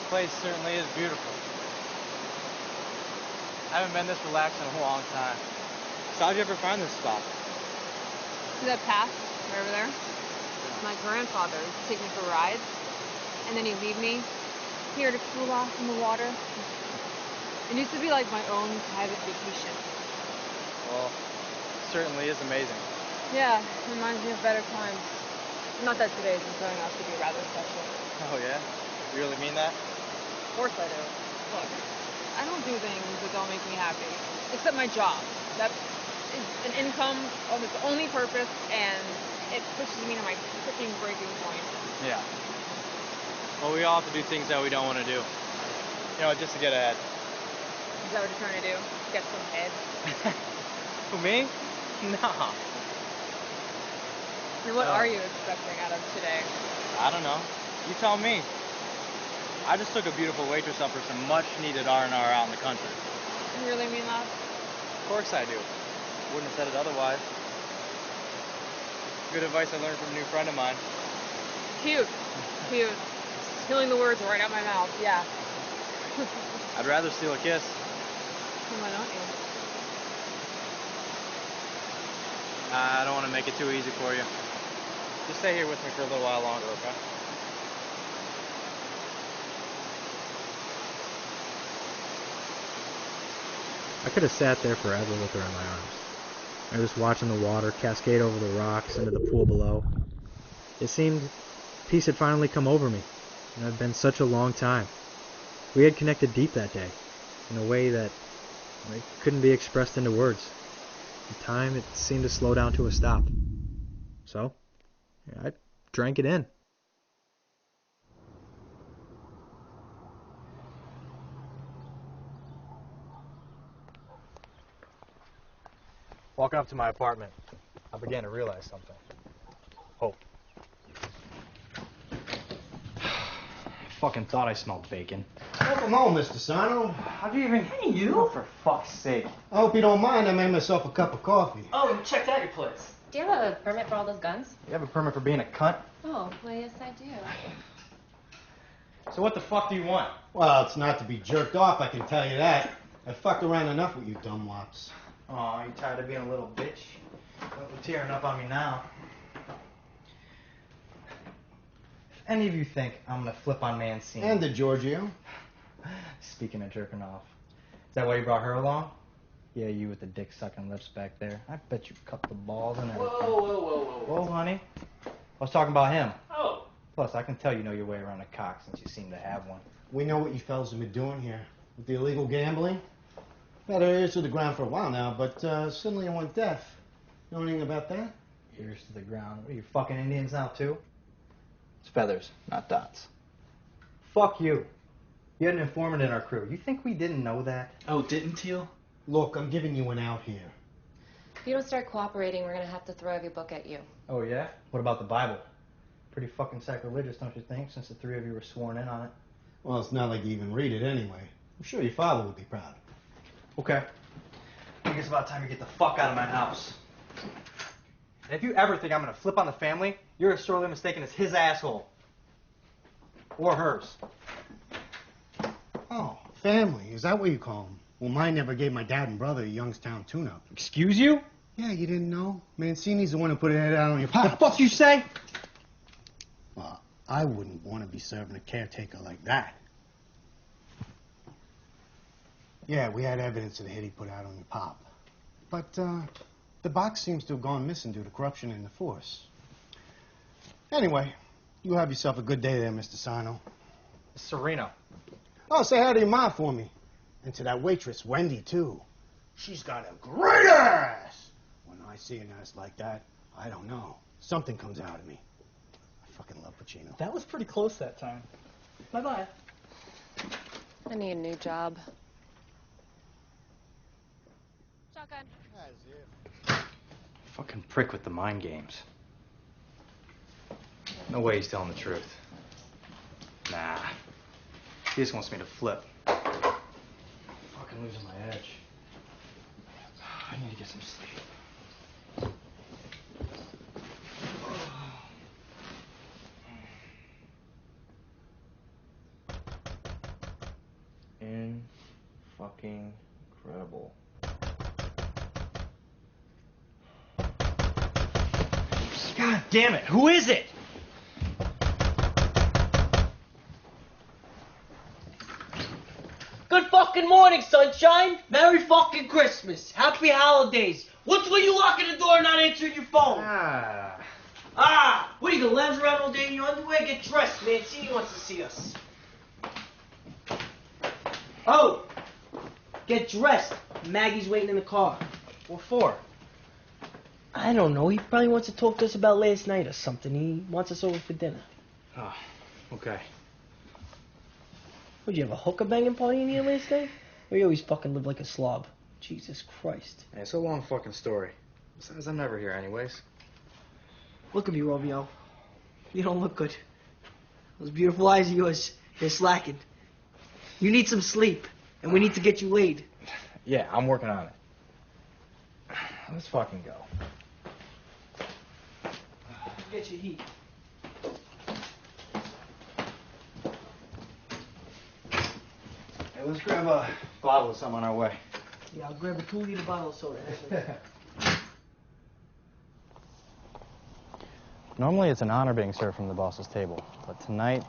Place certainly is beautiful. I haven't been this relaxed in a long time. So how'd you ever find this spot?
See that path right over there? My grandfather would take me for rides, and then he'd leave me here to cool off in the water. It used to be like my own private vacation.
Well, certainly is amazing.
Yeah, reminds me of better times. Not that today's been turning out to be rather special.
Oh yeah? You really mean that?
Of course I do. Look, I don't do things that don't make me happy, except my job. That is an income of its only purpose, and it pushes me to my freaking breaking point.
Yeah. Well, we all have to do things that we don't want to do. You know, just to get ahead.
Is that what you're trying to do? Get some head?
Who, me? Nah.
And what are you expecting out of today?
I don't know. You tell me. I just took a beautiful waitress up for some much-needed R&R out in the country.
You really mean that?
Of course I do. Wouldn't have said it otherwise. Good advice I learned from a new friend of mine.
Cute. Cute. Stealing the words right out my mouth, yeah.
I'd rather steal a kiss.
Why don't you?
I don't want to make it too easy for you. Just stay here with me for a little while longer, okay?
I could have sat there forever with her in my arms. I was watching the water cascade over the rocks into the pool below. It seemed peace had finally come over me, and it had been such a long time. We had connected deep that day, in a way that couldn't be expressed into words. In time, it seemed to slow down to a stop. So, I drank it in.
Walking up to my apartment, I began to realize something. Hope.
I fucking thought I smelled bacon.
Welcome home, Mr. Sano.
How'd you even... Hey, you? Oh, for fuck's sake.
I hope you don't mind I made myself a cup of coffee.
Oh, you checked out your place.
Do you have a permit for all those guns?
You have a permit for being a cunt?
Oh, well, yes, I do.
So what the fuck do you want?
Well, it's not to be jerked off, I can tell you that. I fucked around enough with you dumbwops.
Aw, you tired of being a little bitch? Don't be tearing up on me now. If any of you think I'm gonna flip on Mancini...
And the Giorgio.
Speaking of jerking off, is that why you brought her along? Yeah, you with the dick-sucking lips back there. I bet you cut the balls and everything. Whoa, honey. I was talking about him.
Oh.
Plus, I can tell you know your way around a cock since you seem to have one.
We know what you fellas have been doing here. With the illegal gambling. Had our ears to the ground for a while now, but suddenly you went deaf. Know anything about that?
Ears to the ground. What, are you fucking Indians now, too? It's feathers, not dots. Fuck you. You had an informant in our crew. You think we didn't know that?
Oh, didn't Teal?
Look, I'm giving you an out here.
If you don't start cooperating, we're going to have to throw every book at you.
Oh, yeah? What about the Bible? Pretty fucking sacrilegious, don't you think, since the three of you were sworn in on it?
Well, it's not like you even read it anyway. I'm sure your father would be proud.
Okay. I think it's about time you get the fuck out of my house. And if you ever think I'm gonna flip on the family, you're as sorely mistaken as his asshole. Or hers.
Oh, family. Is that what you call them? Well, mine never gave my dad and brother a Youngstown tune-up.
Excuse you?
Yeah, you didn't know? Mancini's the one who put it out on your pops.
The fuck you say?
Well, I wouldn't want to be serving a caretaker like that. Yeah, we had evidence of the hit he put out on your pop. But, the box seems to have gone missing due to corruption in the force. Anyway, you have yourself a good day there, Mr. Sano.
Serena.
Oh, say hi to your mom for me. And to that waitress, Wendy, too. She's got a great ass! When I see an ass like that, I don't know. Something comes out of me. I fucking love Pacino.
That was pretty close that time. Bye-bye.
I need a new job.
Fucking prick with the mind games. No way he's telling the truth. Nah. He just wants me to flip. Fucking losing my edge. I need to get some sleep. Fucking incredible. God damn it, who is it?
Good fucking morning, sunshine. Merry fucking Christmas. Happy holidays. What's when you locking the door and not answering your phone? What are you gonna lounge around all day in your underwear? Get dressed, man. Mancini wants to see us. Oh, get dressed. Maggie's waiting in the car.
What for?
I don't know. He probably wants to talk to us about last night or something. He wants us over for dinner.
Oh, okay.
Would you have a hooker banging party in here last night? Or you always fucking live like a slob? Jesus Christ.
Hey, it's a long fucking story. Besides, I'm never here anyways.
Look at me, Romeo. You don't look good. Those beautiful eyes of yours, they're slacking. You need some sleep, and we need to get you laid.
Yeah, I'm working on it. Let's fucking go.
Get your heat.
Hey, let's grab a bottle of something on our way.
Yeah, I'll grab a 2-liter bottle of soda.
Normally it's an honor being served from the boss's table, but tonight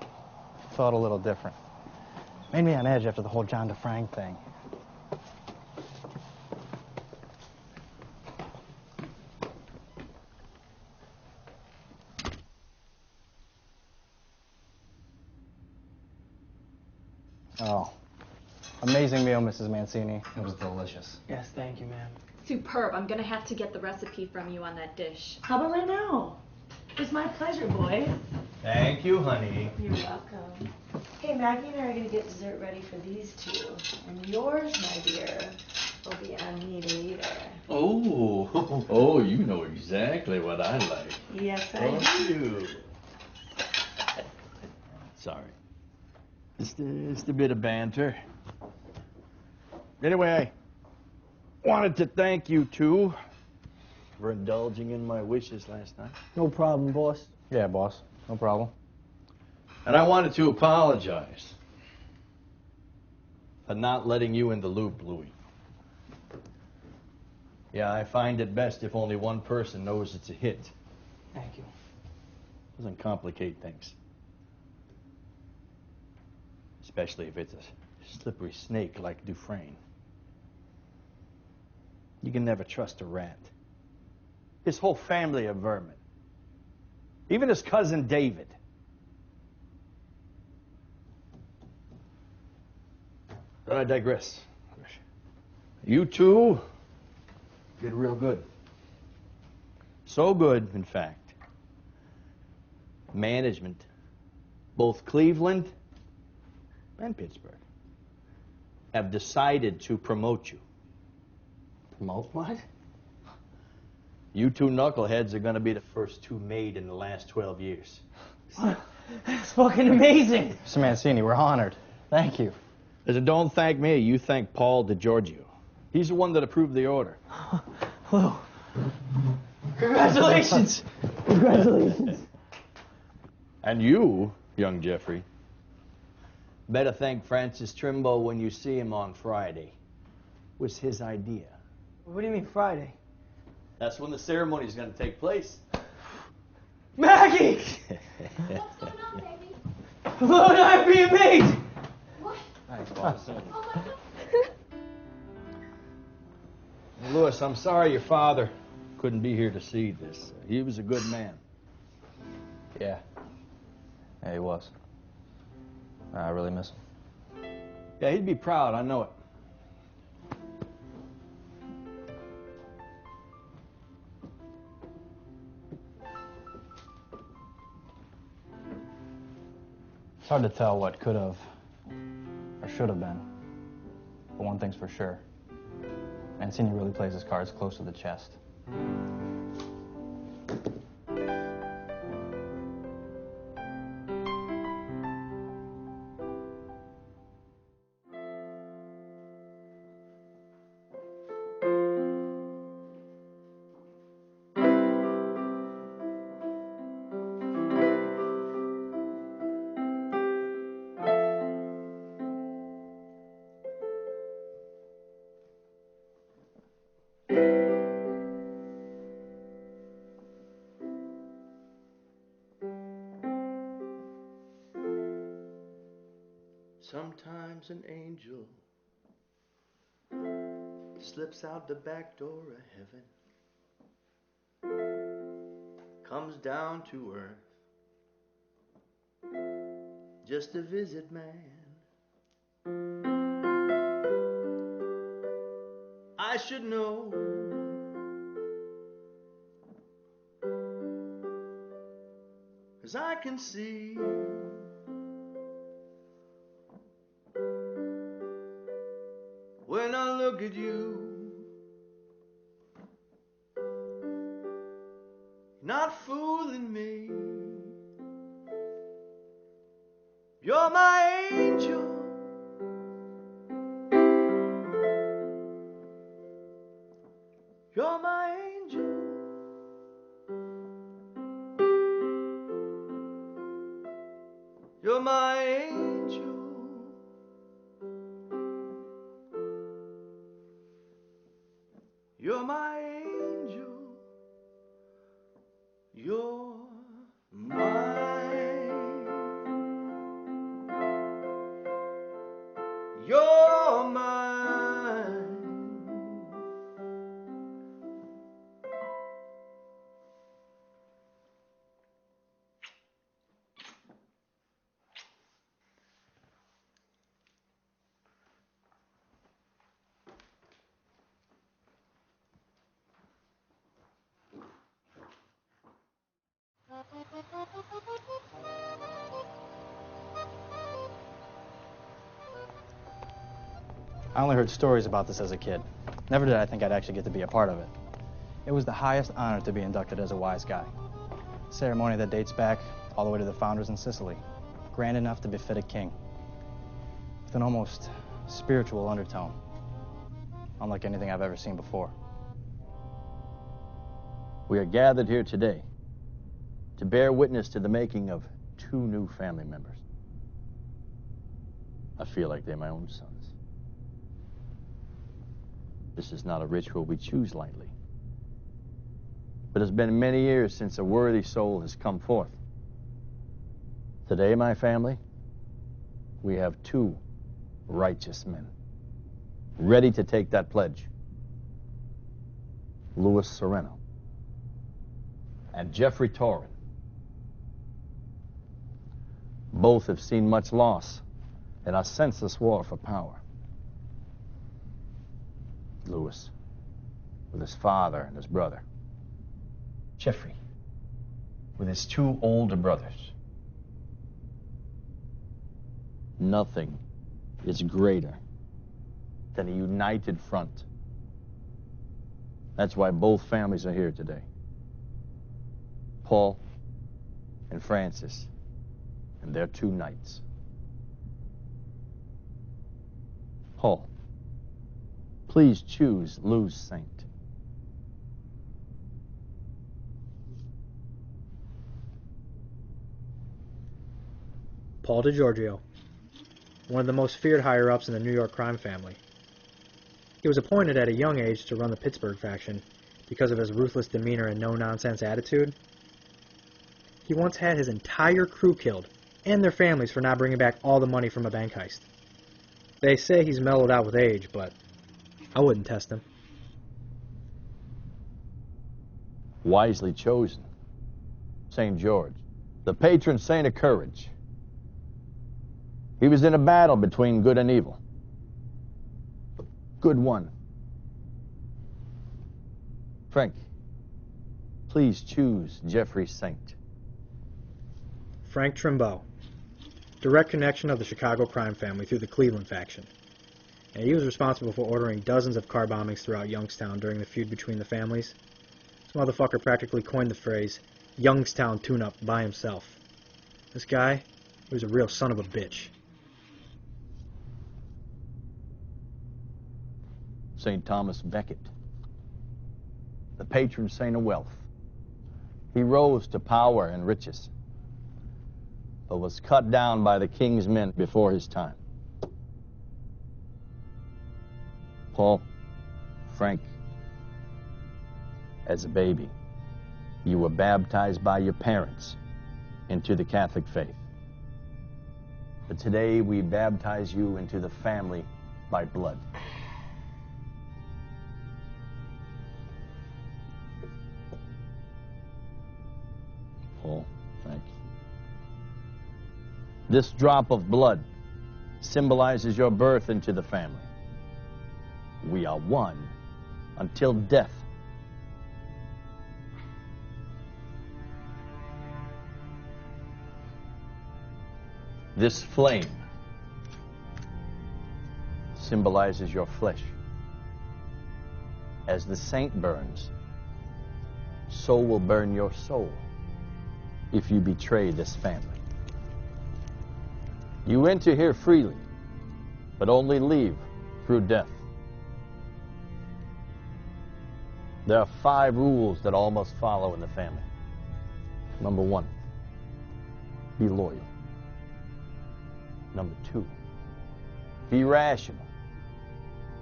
felt a little different. Made me on edge after the whole John DeFrank thing. Oh, amazing meal, Mrs. Mancini. It was delicious.
Yes, thank you, ma'am.
Superb. I'm gonna have to get the recipe from you on that dish.
How about right now? It's my pleasure, boys.
Thank you, honey.
You're welcome. Hey, Maggie and I are gonna get dessert ready for these two. And yours, my dear, will be on me later.
Oh, you know exactly what I like.
Yes, I do.
You. Sorry. Just a bit of banter. Anyway, I wanted to thank you two for indulging in my wishes last night.
No problem, boss.
Yeah, boss. No problem.
And I wanted to apologize for not letting you in the loop, Louis. Yeah, I find it best if only one person knows it's a hit.
Thank you.
Doesn't complicate things. Especially if it's a slippery snake like Dufresne. You can never trust a rat. His whole family of vermin. Even his cousin David. But I digress. You two did real good. So good, in fact. Management, both Cleveland and Pittsburgh, have decided to promote you.
Promote what?
You two knuckleheads are going to be the first two made in the last 12 years.
That's fucking amazing.
Mr. Mancini, we're honored. Thank you.
Listen, don't thank me. You thank Paul DiGiorgio. He's the one that approved the order.
Well, congratulations. Congratulations.
And you, young Jeffrey, better thank Francis Trimbo when you see him on Friday. It was his idea.
What do you mean Friday?
That's when the ceremony is going to take place.
Maggie!
What's going on, baby?
Hello and I are being made!
What?
Thanks, boss. Louis, I'm sorry your father couldn't be here to see this. He was a good man.
Yeah. Yeah, he was. I really miss him.
Yeah, he'd be proud, I know it.
It's hard to tell what could have or Or should have been. But one thing's for sure. Mancini really plays his cards close to the chest.
Sometimes an angel slips out the back door of heaven, comes down to earth just to visit man. I should know, 'cause I can see when I look at you, not fooling me. You're my angel. You're my angel. You're my angel. You're my angel. You're mine. You're mine.
I only heard stories about this as a kid. Never did I think I'd actually get to be a part of it. It was the highest honor to be inducted as a wise guy. A ceremony that dates back all the way to the founders in Sicily. Grand enough to befit a king. With an almost spiritual undertone. Unlike anything I've ever seen before.
We are gathered here today to bear witness to the making of 2 new family members. I feel like they're my own sons. This is not a ritual we choose lightly. But it's been many years since a worthy soul has come forth. Today, my family, we have 2 righteous men, ready to take that pledge. Louis Sereno and Jeffrey Torrin. Both have seen much loss in our senseless war for power. Louis, with his father and his brother.
Jeffrey, with his 2 older brothers.
Nothing is greater than a united front. That's why both families are here today. Paul and Francis and their 2 knights. Paul, please choose Lou's saint.
Paul DiGiorgio, one of the most feared higher-ups in the New York crime family. He was appointed at a young age to run the Pittsburgh faction because of his ruthless demeanor and no-nonsense attitude. He once had his entire crew killed, and their families for not bringing back all the money from a bank heist. They say he's mellowed out with age, but I wouldn't test him.
Wisely chosen. St. George, the patron saint of courage. He was in a battle between good and evil. Good won. Frank, please choose Jeffrey Saint.
Frank Trimbo, direct connection of the Chicago crime family through the Cleveland faction. And he was responsible for ordering dozens of car bombings throughout Youngstown during the feud between the families. This motherfucker practically coined the phrase, Youngstown tune-up, by himself. This guy was a real son of a bitch.
St. Thomas Becket, the patron saint of wealth. He rose to power and riches, but was cut down by the king's men before his time. Paul, Frank, as a baby, you were baptized by your parents into the Catholic faith. But today we baptize you into the family by blood. Paul, Frank. This drop of blood symbolizes your birth into the family. We are one until death. This flame symbolizes your flesh. As the saint burns, so will burn your soul if you betray this family. You enter here freely, but only leave through death. There are 5 rules that all must follow in the family. Number 1, be loyal. Number 2, be rational.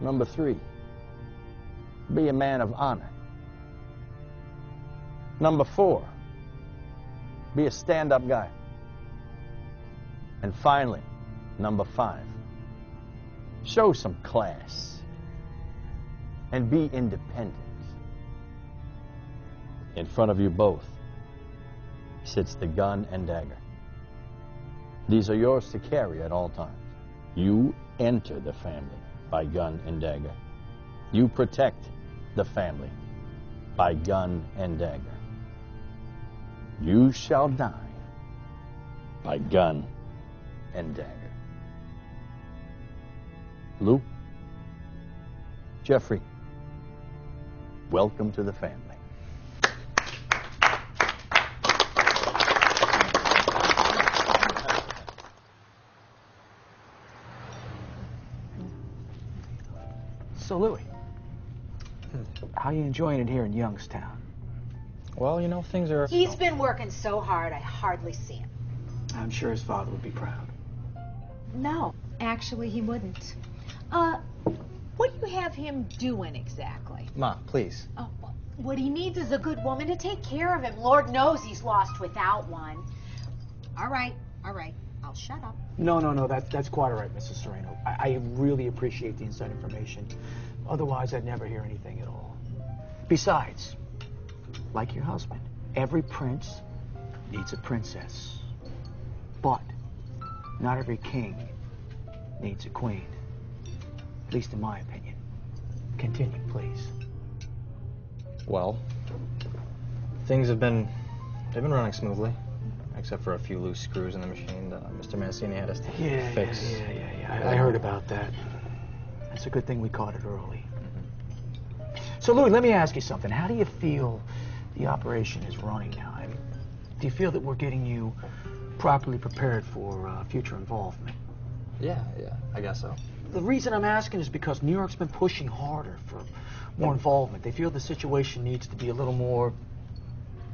Number 3, be a man of honor. Number 4, be a stand-up guy. And finally, number 5, show some class and be independent. In front of you both sits the gun and dagger. These are yours to carry at all times. You enter the family by gun and dagger. You protect the family by gun and dagger. You shall die by gun and dagger. Lou, Jeffrey, welcome to the family.
So, Louis, how you enjoying it here in Youngstown?
Well, you know, things are...
He's been working so hard, I hardly see him.
I'm sure his father would be proud.
No, actually, he wouldn't. What do you have him doing exactly?
Ma, please.
Oh, what he needs is a good woman to take care of him. Lord knows he's lost without one. All right, I'll shut up.
No, that's quite all right, Mrs. Sereno. I really appreciate the inside information. Otherwise, I'd never hear anything at all. Besides, like your husband, every prince needs a princess. But not every king needs a queen. At least in my opinion. Continue, please.
Well, things have been... they've been running smoothly. Except for a few loose screws in the machine that Mr. Mancini had us to fix.
Yeah. I heard about that. It's a good thing we caught it early. So, Louis, let me ask you something. How do you feel the operation is running now? I mean, do you feel that we're getting you properly prepared for future involvement?
Yeah, I guess so.
The reason I'm asking is because New York's been pushing harder for more involvement. They feel the situation needs to be a little more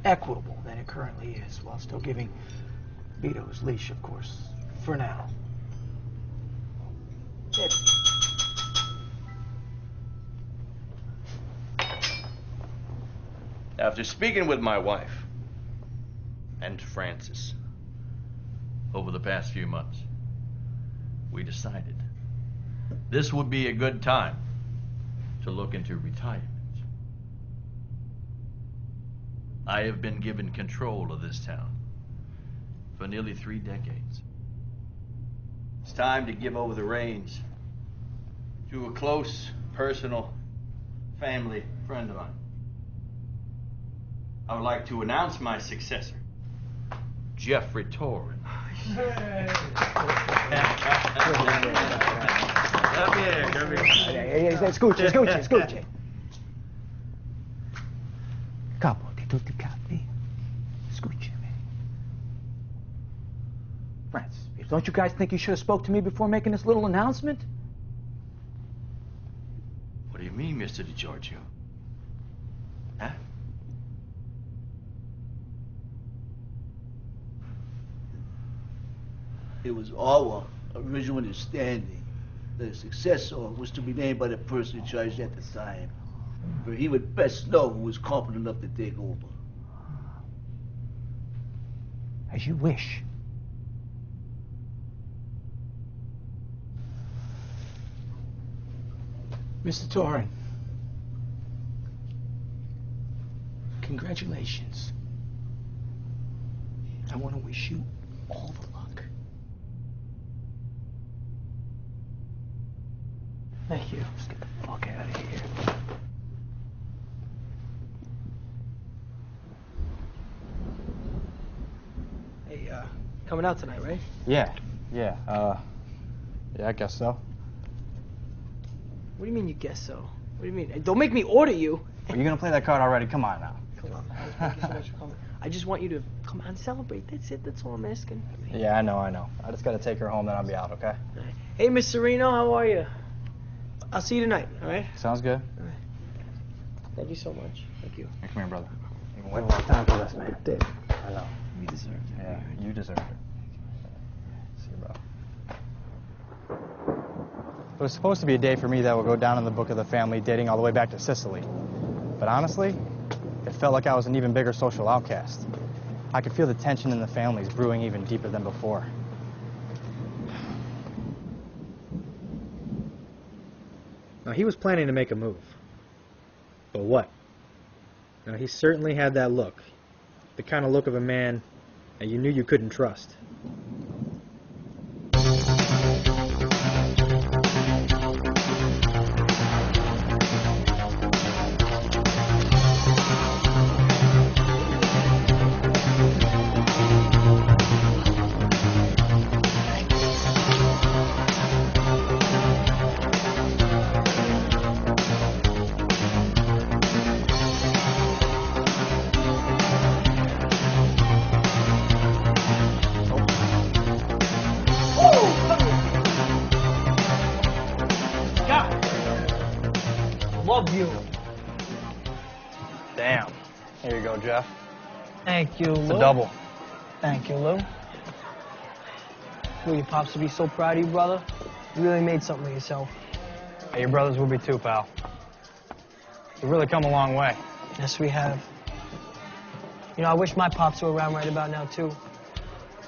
equitable than it currently is, while still giving Vito his leash, of course, for now.
After speaking with my wife and Francis over the past few months, we decided this would be a good time to look into retirement. I have been given control of this town for nearly 3 decades. It's time to give over the reins to a close, personal, family friend of mine. I would like to announce my successor, Jeffrey Torrin.
Come here, come here.
Escuche, escuche, escuche. Capo di tutti i capi. Escúcheme. Francis, don't you guys think you should have spoke to me before making this little announcement?
What do you mean, Mr. DiGiorgio? Huh?
It was our original understanding that a successor was to be named by the person in charge at the time, for he would best know who was competent enough to take over.
As you wish. Mr. Torrin, congratulations. I want to wish you all the luck. Thank you. Let's get the fuck out of here.
Hey, coming out tonight, right?
Yeah, yeah, I guess so.
What do you mean you guess so? What do you mean? Hey, don't make me order you.
Are you gonna play that card already? Come on now.
Come on. Thank you so much for coming. I just want you to come out and celebrate. That's it. That's all I'm asking.
Yeah, I know. I just gotta take her home, then I'll be out, okay?
Hey, Miss Sereno, how are you? I'll see you tonight, all right?
Sounds good.
All right. Thank you so much. Thank you.
Hey, come here, brother. You've been waiting a long time for this, man.
Did.
I know.
You deserve it.
Yeah, you deserved it. See you, bro. It was supposed to be a day for me that would go down in the book of the family, dating all the way back to Sicily. But honestly, it felt like I was an even bigger social outcast. I could feel the tension in the families brewing even deeper than before.
Now, he was planning to make a move. But what? Now, he certainly had that look. The kind of look of a man that you knew you couldn't trust.
Love you.
Damn. Here you go, Jeff.
Thank you, Lou.
It's a double.
Thank you, Lou. Lou, your pops would be so proud of you, brother. You really made something of yourself.
Hey, your brothers will be too, pal. We've really come a long way.
Yes, we have. You know, I wish my pops were around right about now, too.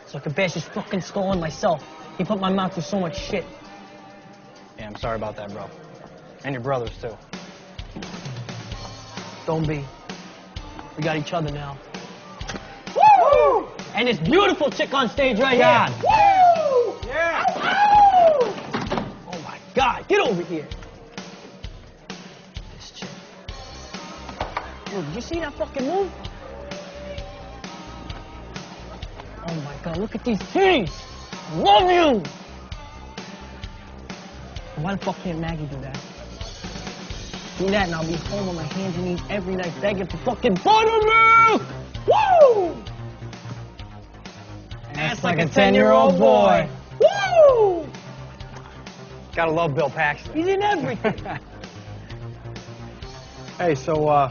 So I could bash his fucking skull on myself. He put my mouth through so much shit.
Yeah, I'm sorry about that, bro. And your brothers, too.
Don't be. We got each other now. Woo! And this beautiful chick on stage right here. Woo! Yeah! Woo! Oh my God, get over here. This chick. Dude, did you see that fucking move? Oh my God, look at these titties. I love you. Why the fuck can't Maggie do that? Do that and I'll be home on my hands and knees every night begging for fucking buttermilk! Woo! That's like a 10-year-old boy. Woo!
Gotta love Bill Paxton.
He's in everything.
Hey, so,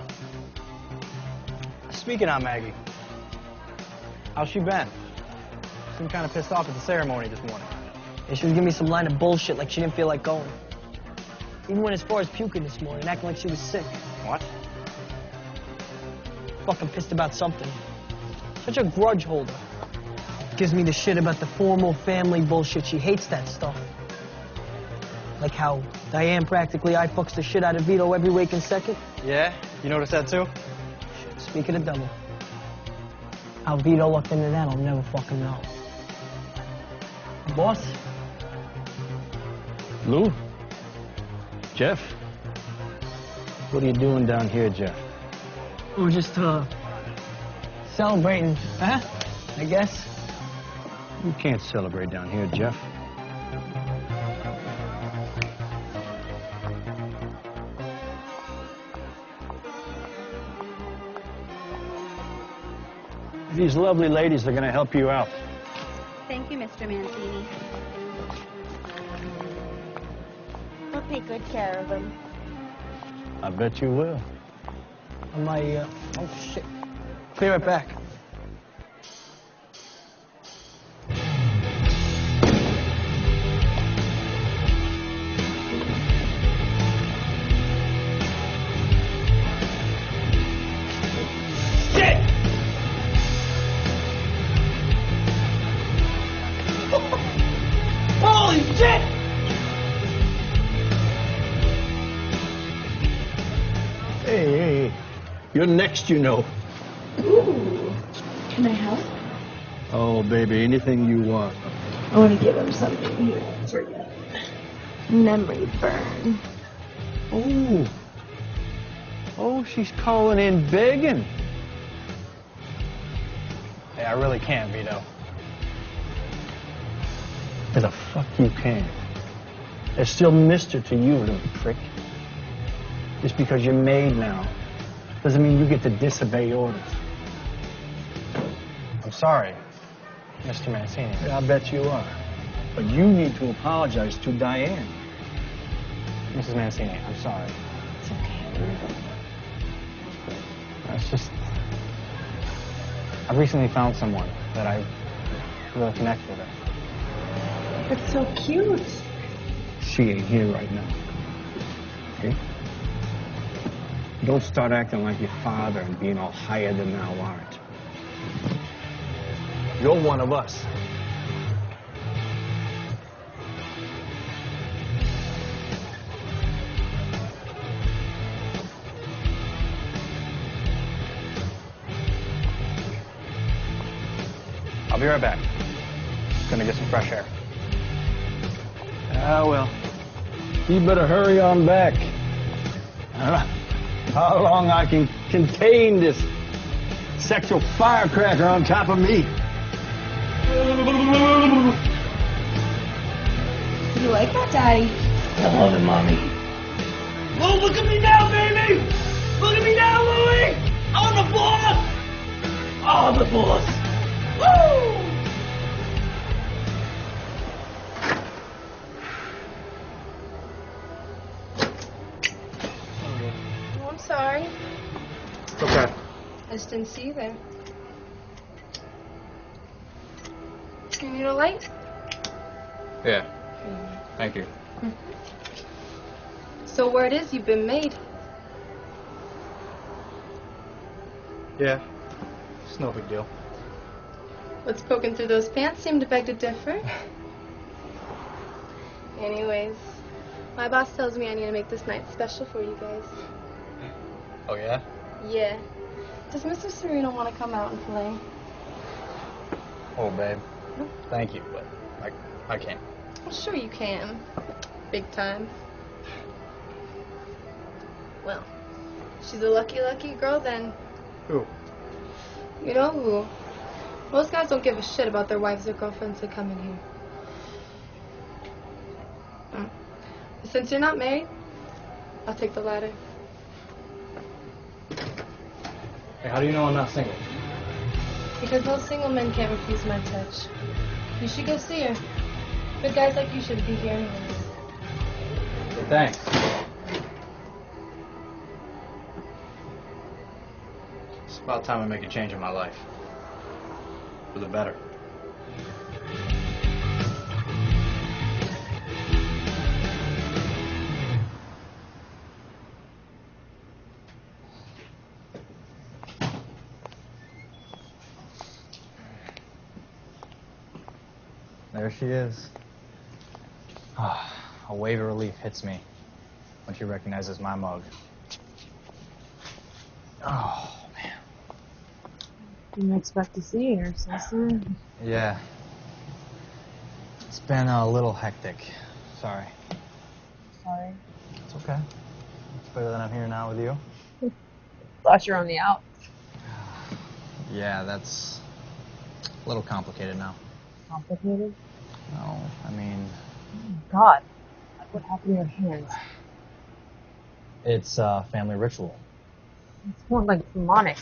speaking on Maggie, how's she been? She seemed kind of pissed off at the ceremony this morning.
And she was giving me some line of bullshit like she didn't feel like going. Even went as far as puking this morning, acting like she was sick.
What?
Fucking pissed about something. Such a grudge holder. Gives me the shit about the formal family bullshit. She hates that stuff. Like how Diane practically eye-fucks the shit out of Vito every waking second.
Yeah? You noticed that too?
Speak of the devil. How Vito looked into that, I'll never fucking know. Boss?
Lou? Jeff? What are you doing down here, Jeff?
We're just, celebrating, huh? I guess.
You can't celebrate down here, Jeff. These lovely ladies are going to help you out.
Thank you, Mr. Mancini.
I'll take good care of him.
I bet you will.
Oh shit. Clear it back.
Shit! Holy shit!
Hey, you're next, you know.
Ooh. Can I help?
Oh, baby, anything you want.
I want to give him something he won't forget. Memory burn.
Oh. Oh, she's calling in begging.
Hey, I really can't, Vito.
Where the fuck you can? There's still Mister to you, little prick. Just because you're made now doesn't mean you get to disobey orders.
I'm sorry, Mr. Mancini.
Yeah, I bet you are. But you need to apologize to Diane.
Mrs. Mancini, I'm sorry.
It's okay.
It's just... I recently found someone that I really connect with her.
That's so cute.
She ain't here right now. Okay? Don't start acting like your father and being all higher than thou art. You're one of us.
I'll be right back. Gonna get some fresh air.
Ah, well. You better hurry on back. I don't know how long I can contain this sexual firecracker on top of me.
You like that, Daddy?
I love it, Mommy.
Oh, look at me now, baby! Look at me now, Louie! I'm the boss!
Oh, the boss!
Woo!
Oh, I'm sorry.
It's okay.
I just didn't see you there. You need a light?
Yeah. Thank you.
So word is you've been made.
Yeah. It's no big deal.
What's poking through those pants seemed to beg to differ. Anyways, my boss tells me I need to make this night special for you guys.
Oh, yeah?
Yeah. Does Mr. Sereno want to come out and play?
Oh, babe. Thank you, but I can't.
Well, sure you can. Big time. Well, she's a lucky, lucky girl then.
Who?
You know who? Most guys don't give a shit about their wives or girlfriends that come in here. Since you're not married, I'll take the latter.
Hey, how do you know I'm not single?
Because most single men can't refuse my touch. You should go see her. But guys like you should be here anyways.
Hey, thanks. It's about time I make a change in my life. For the better. There she is. A wave of relief hits me when she recognizes my mug. Oh, man.
Didn't expect to see her so soon.
Yeah. It's been a little hectic. Sorry.
Sorry.
It's okay. It's better than I'm here now with you.
Thought you were on the out.
Yeah, that's a little complicated now.
complicated?
No, I mean,
God, what happened to your hands?
it's a family ritual.
It's more like demonic.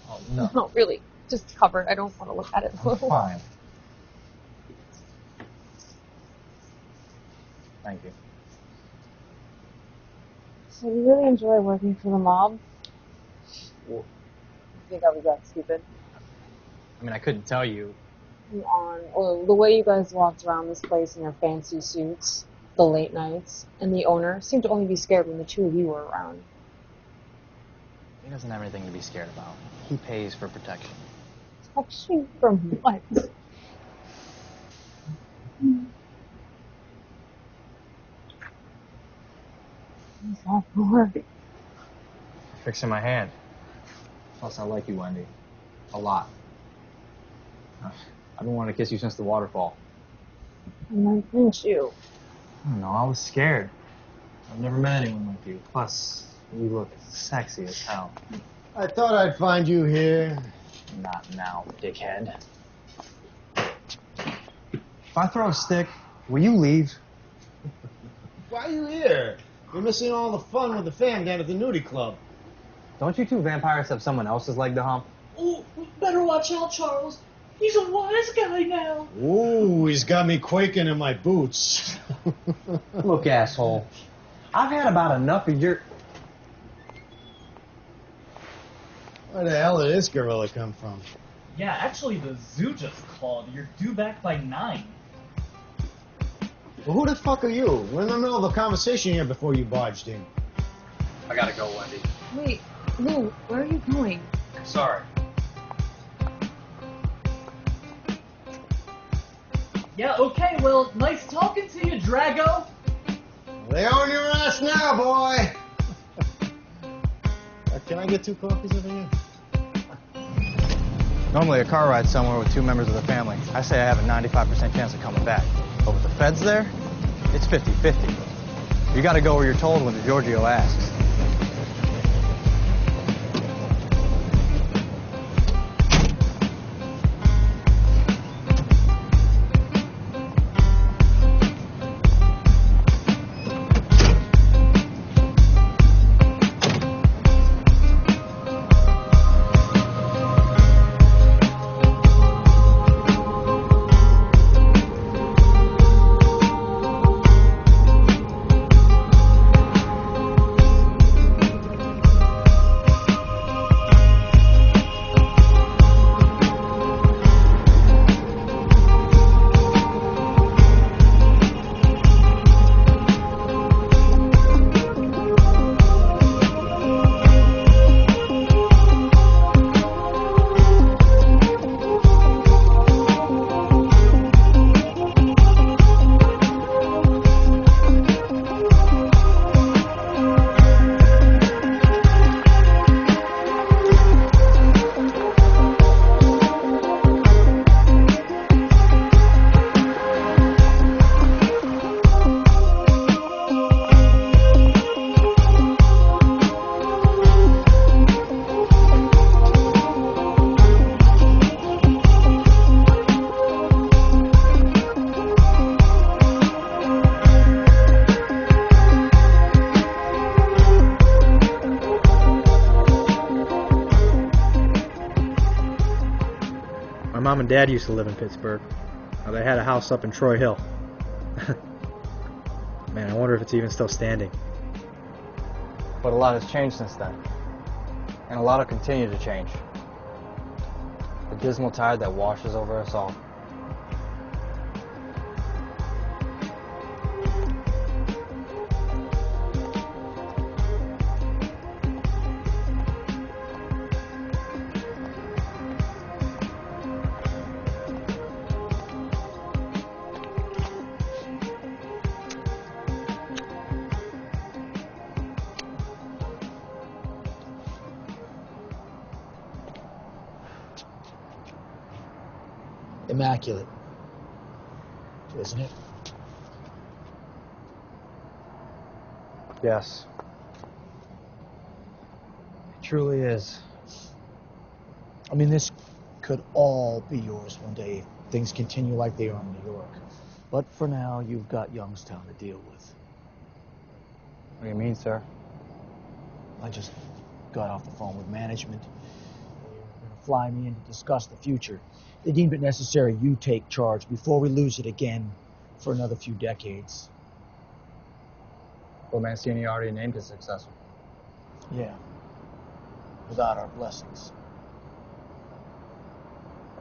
Oh, no.
No, really. Just cover it. I don't want to look at it.
I'm fine. Thank you.
So you really enjoy working for the mob? You think I was that stupid?
I mean, I couldn't tell you.
Come on. Well, the way you guys walked around this place in your fancy suits, the late nights, and the owner seemed to only be scared when the two of you were around.
He doesn't have anything to be scared about. He pays for protection.
Protection from what? What's that for?
Fixing my hand. Plus, I like you, Wendy. A lot. I've been wanting to kiss you since the waterfall.
And then pinch you.
I don't know, I was scared. I've never met anyone like you. Plus, you look sexy as hell.
I thought I'd find you here.
Not now, dickhead. If I throw a stick, will you leave?
Why are you here? You're missing all the fun with the fam down at the nudie club.
Don't you two vampires have someone else's leg to hump?
Oh, better watch out, Charles. He's a wise guy now.
Ooh, he's got me quaking in my boots.
Look, asshole. I've had about enough of your...
Where the hell did this gorilla come from?
Yeah, actually, the zoo just called. You're due back by 9.
Well, who the fuck are you? We're in the middle of a conversation here before you barged in.
I gotta go, Wendy.
Wait, Lou, where are you going?
Sorry.
Yeah, okay, well, nice talking to you, Drago.
They own your ass now, boy! Can I get 2 coffees over here?
Normally a car ride somewhere with 2 members of the family, I say I have a 95% chance of coming back. But with the feds there, it's 50-50. You gotta go where you're told when DiGiorgio asks.
My mom and dad used to live in Pittsburgh. They had a house up in Troy Hill. Man, I wonder if it's even still standing.
But a lot has changed since then. And a lot will continue to change. The dismal tide that washes over us all.
Immaculate, isn't it?
Yes. It truly is.
I mean, this could all be yours one day things continue like they are in New York. But for now, you've got Youngstown to deal with.
What do you mean, sir?
I just got off the phone with management. They're going to fly me in to discuss the future. They deemed it necessary you take charge before we lose it again for another few decades.
Well, Mancini already named his successor.
Yeah. Without our blessings.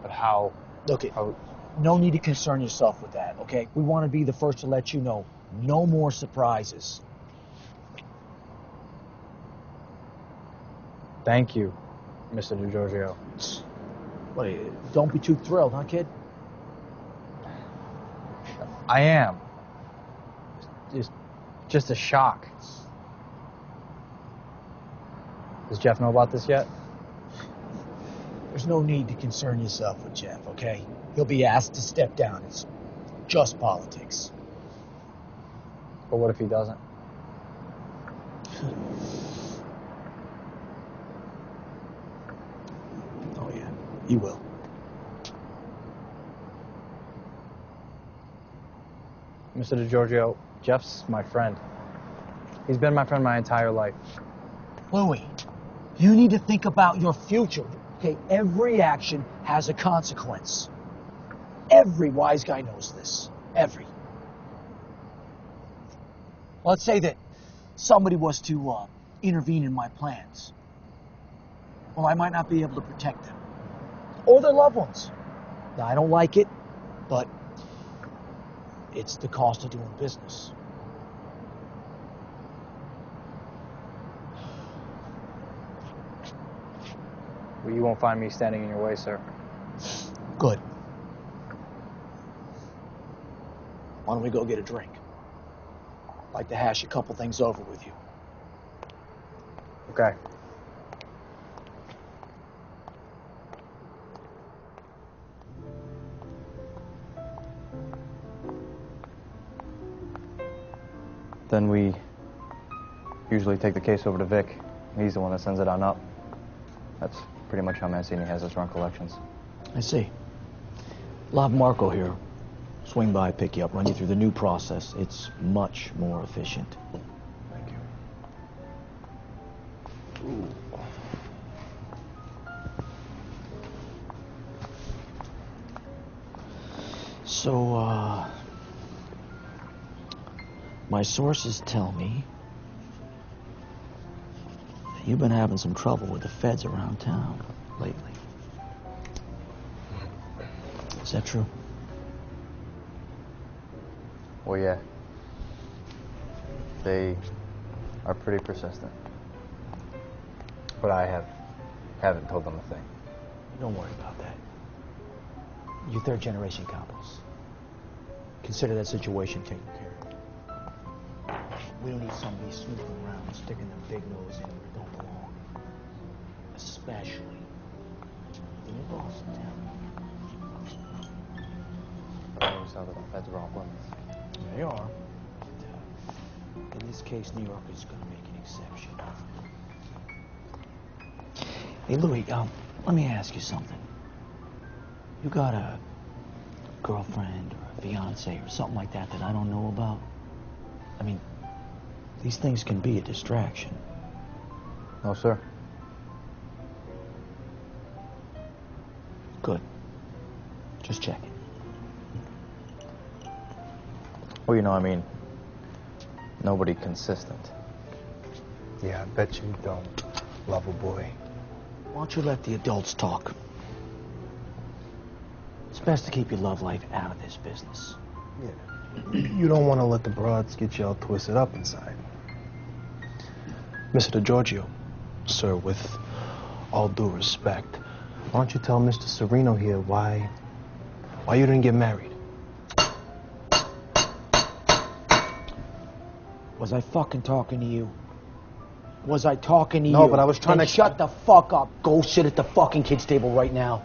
But how?
Okay. No need to concern yourself with that, okay? We want to be the first to let you know. No more surprises.
Thank you, Mr. DiGiorgio.
What, don't be too thrilled, huh, kid?
I am. Just a shock. Does Jeff know about this yet?
There's no need to concern yourself with Jeff, okay? He'll be asked to step down. It's just politics.
But what if he doesn't?
Oh, yeah. He will.
Mr. DiGiorgio, Jeff's my friend. He's been my friend my entire life.
Louis, you need to think about your future. Okay, every action has a consequence. Every wise guy knows this. Every. Let's say that somebody was to intervene in my plans. Well, I might not be able to protect them. Or their loved ones. Now, I don't like it, but it's the cost of doing business.
Well, you won't find me standing in your way, sir.
Good. Why don't we go get a drink? I'd like to hash a couple things over with you.
Okay. Then we usually take the case over to Vic. He's the one that sends it on up. That's pretty much how Mancini has his run collections.
I see. I'll have Marco here. Swing by, pick you up, run you through the new process. It's much more efficient.
Thank you.
Ooh. So, my sources tell me that you've been having some trouble with the feds around town lately. Is that true?
Well, yeah. They are pretty persistent. But I haven't told them a thing.
Don't worry about that. You third generation couples. Consider that situation taken care of. We don't need somebody snooping around, sticking their big nose in where it don't belong. Especially in your boss in town.
I always thought that the feds were off limits.
They are. In this case, New York is going to make an exception. Hey, Louis, let me ask you something. You got a girlfriend or a fiance or something like that that I don't know about? I mean, these things can be a distraction.
No, sir.
Good. Just checking.
Well, you know, I mean, nobody consistent.
Yeah, I bet you don't, lover boy.
Why don't you let the adults talk? It's best to keep your love life out of this business.
Yeah. You don't want to let the broads get you all twisted up inside. Mr. DiGiorgio, sir, with all due respect, why don't you tell Mr. Sereno here why you didn't get married?
Was I fucking talking to you? Was I talking to you?
No, but I was trying
Then
to...
shut the fuck up. Go sit at the fucking kids' table right now.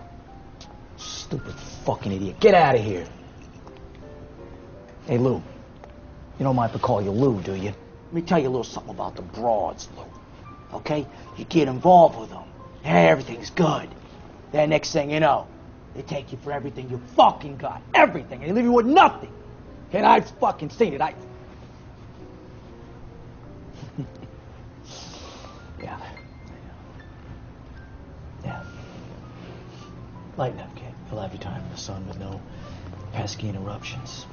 Stupid fucking idiot. Get out of here. Hey, Lou. You don't mind if I call you Lou, do you? Let me tell you a little something about the broads, Lou. Okay? You get involved with them, and everything's good. Then next thing you know, They take you for everything you fucking got. Everything. And they leave you with nothing. And I've fucking seen it. Yeah. Yeah. Lighten up, kid. You'll have your time in the sun with no pesky interruptions.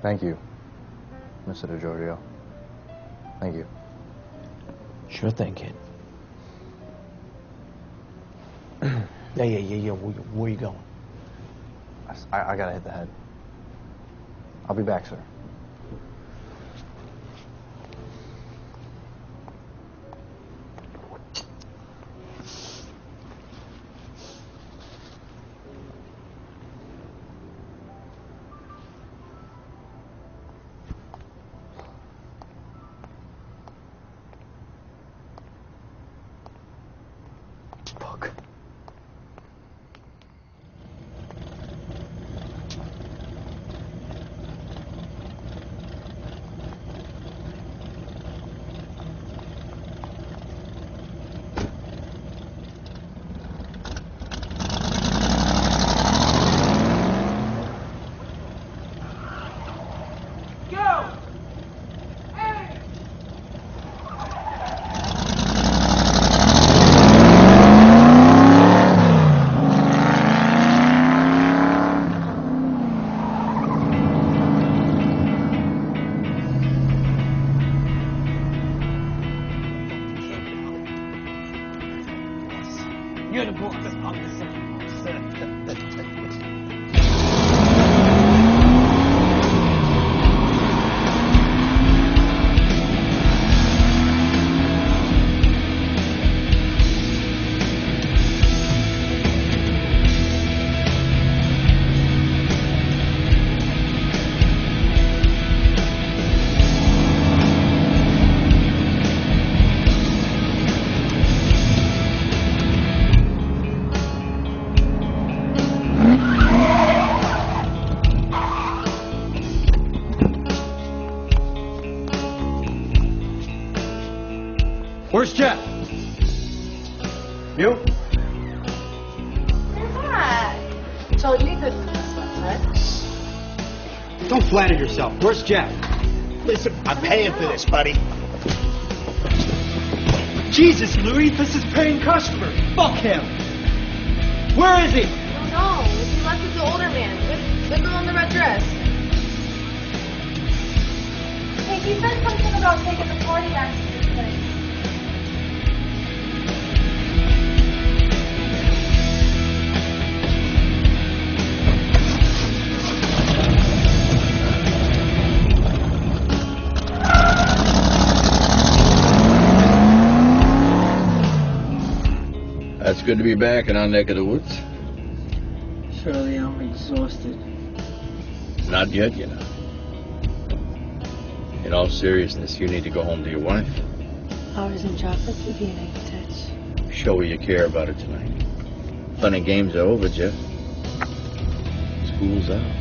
Thank you, Mr. DiGiorgio. Thank you.
Sure thing, kid. Yeah. Where you going?
I gotta hit the head. I'll be back, sir.
Fuck. You're the boss. I'm the second boss.
Where's Jeff? You?
Where's that? Totally good for this one, right?
Don't flatter yourself. Where's Jeff?
Listen, I'm paying for this, buddy.
Jesus, Louis, this is paying customer. Fuck him. Where is he?
I don't know. He left with the older man. The girl in the red dress.
Hey, he said something about taking the party back to this place.
It's good to be back in our neck of the woods.
Shirley, I'm exhausted.
Not yet, you know. In all seriousness, you need to go home to your wife.
Flowers and chocolates would be a nice touch.
Show her you care about her tonight. Fun and games are over, Jeff. School's out.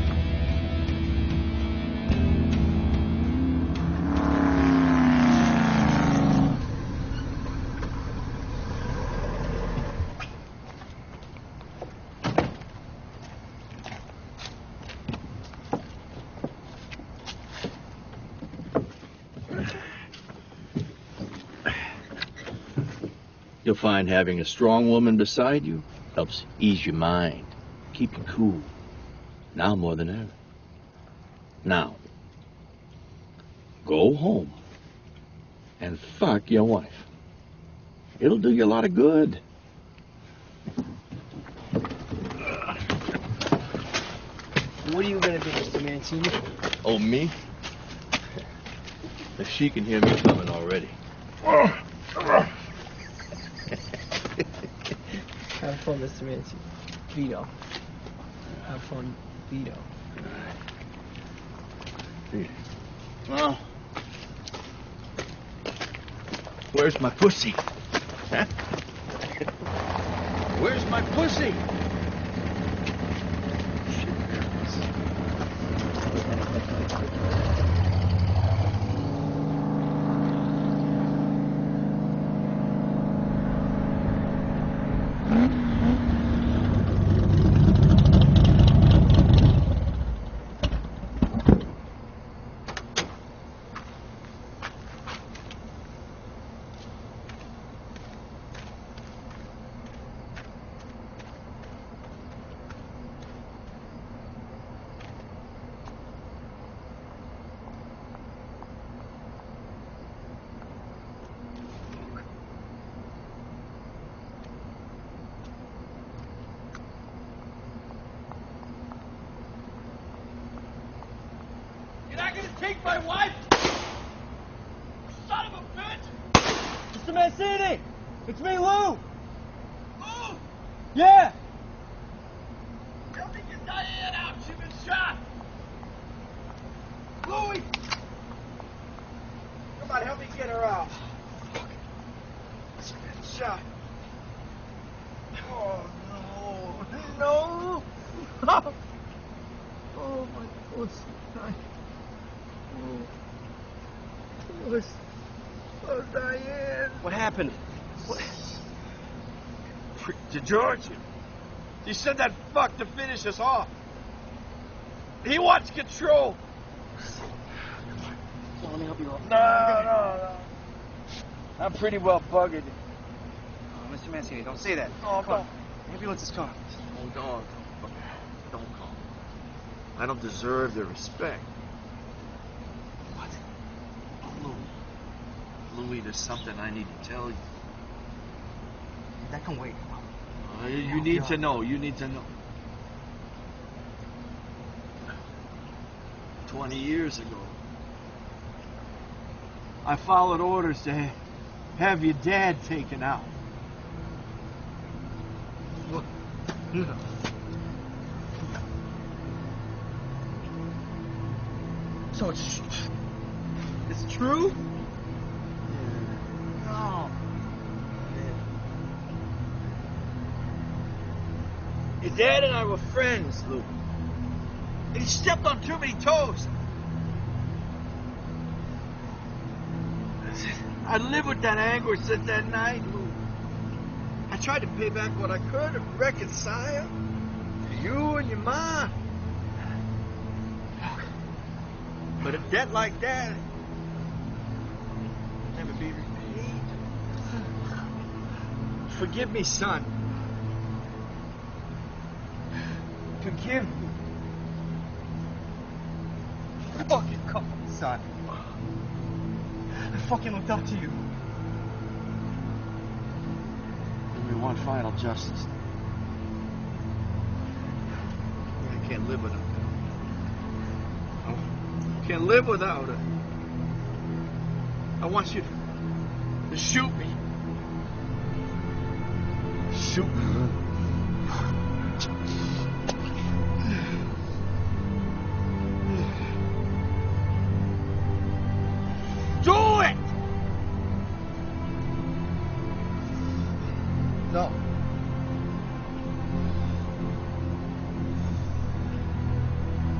You'll find having a strong woman beside you helps ease your mind, keep you cool. Now more than ever. Now, go home and fuck your wife. It'll do you a lot of good.
What are you gonna do, Mr. Mancini?
Oh, me? If she can hear me coming already.
Have fun, Mr. Mancini. Vito. Have fun, Vito.
Well, where's my pussy? Huh? Where's my pussy?
gonna take my wife? Son of a bitch!
Mr. Mancini! It's me, Lou!
Lou!
Yeah!
Help me get Diane out. She's been shot. Louie! Come on, help me get her out. Fuck. She's been shot. Oh, no. No! Oh, my pussy. Oh, Diane.
What happened?
What? To George. He sent that fuck to finish us off. He wants control.
So let me help you up.
No. I'm pretty well buggered.
Oh, Mr. Mancini, don't say that.
Oh,
Come on. Ambulance is coming.
Hold on. Don't call. I don't deserve their respect.
What?
Louis, there's something I need to tell you.
That can wait.
You need to know. You need to know. 20 years ago,
I followed orders to have your dad taken out.
Look. So it's true?
No. Your dad and I were friends, Lou. And he stepped on too many toes. I lived with that anger since that night, Lou. I tried to pay back what I could and reconcile to you and your ma. But a debt like that will never be repaid. Forgive me, son. Forgive me.
Fucking come on, son. I fucking looked up to you.
and we want final justice. I can't live without her.
I can't live without her. I want you to shoot me. Shoot me. Do it! No.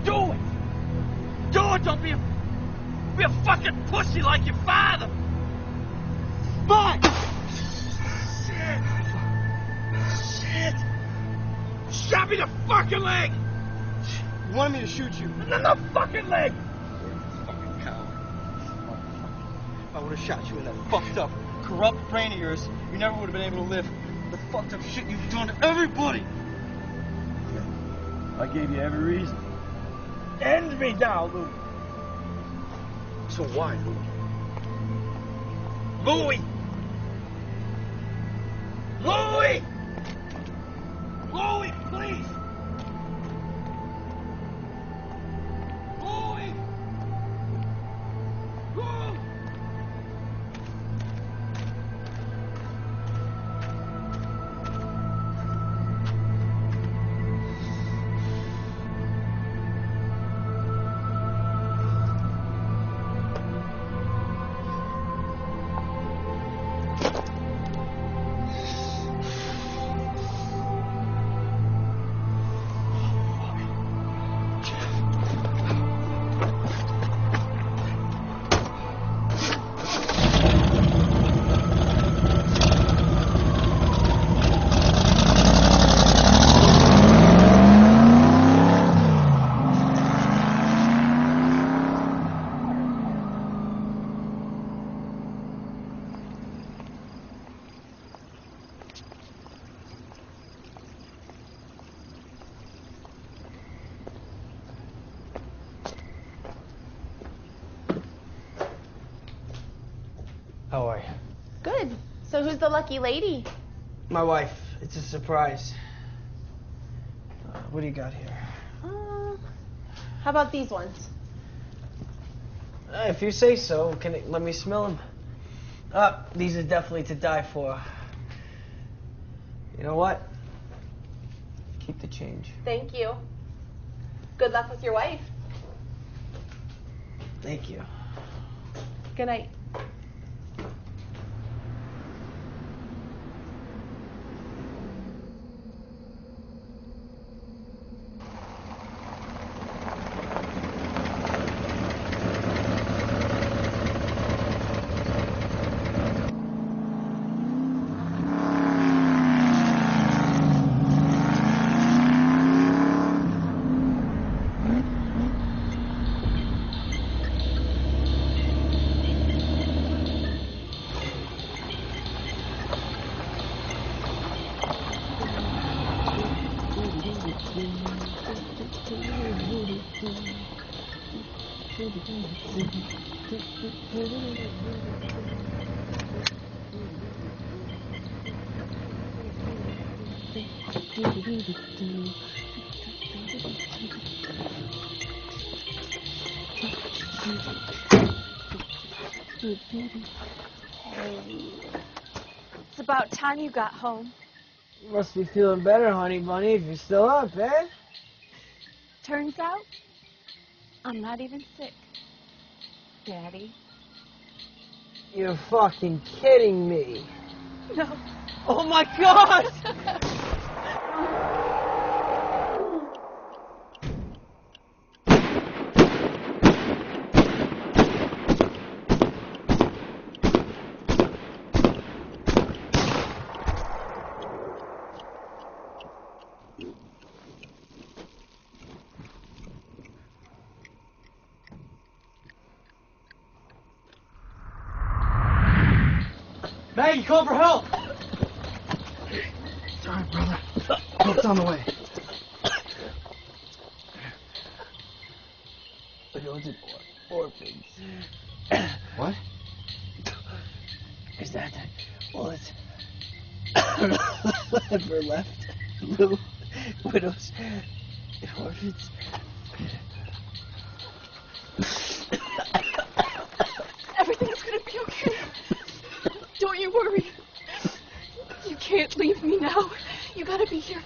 Do it! Do it! Don't be a fucking pussy like your father! Fine! Shit! Shit! Shot me in the fucking leg!
You wanted me to shoot you?
In the fucking leg!
Fucking coward. If I would have shot you in that fucked up, corrupt brain of yours, you never would have been able to live the fucked up shit you've done to everybody.
I gave you every reason. End me now, Lou.
So why, Lou?
Louie! Louie! Louie, please! Louie! Louie!
How are you?
Good. So who's the lucky lady?
My wife. It's a surprise. What do you got here?
How about these ones?
If you say so, let me smell them? These are definitely to die for. You know what? Keep the change.
Thank you. Good luck with your wife.
Thank you.
Good night.
It's about time you got home.
You must be feeling better, honey bunny, if you're still up, eh?
Turns out, I'm not even sick. Daddy.
You're fucking kidding me.
No.
Oh my God!
Maggie, call for help!
Sorry, brother. Help's on the way.
Widows and orphans.
What?
Is that all that's ever left? Little widows and orphans.
Everything's gonna be okay. Don't you worry. You can't leave me now. You gotta be here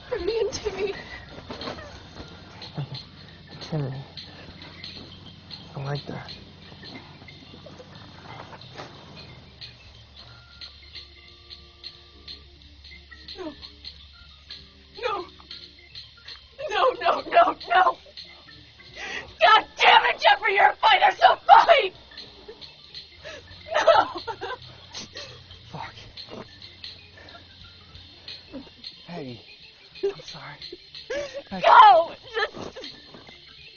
for me and Timmy.
Timmy. I like that.
No. No. No, no, no, no. God damn it, Jeffrey, you're a fighter, so fight! No!
Fuck. Hey, I'm sorry.
Go!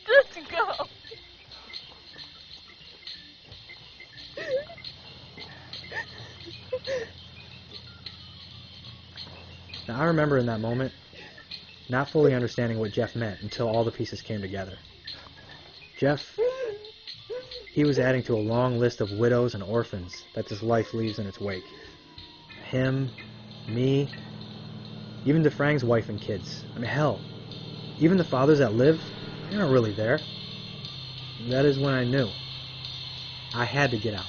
Just go.
Now, I remember in that moment not fully understanding what Jeff meant until all the pieces came together. Jeff, he was adding to a long list of widows and orphans that this life leaves in its wake. Him, me, even DeFrang's wife and kids. I mean, hell, even the fathers that live, they aren't really there. That is when I knew I had to get out.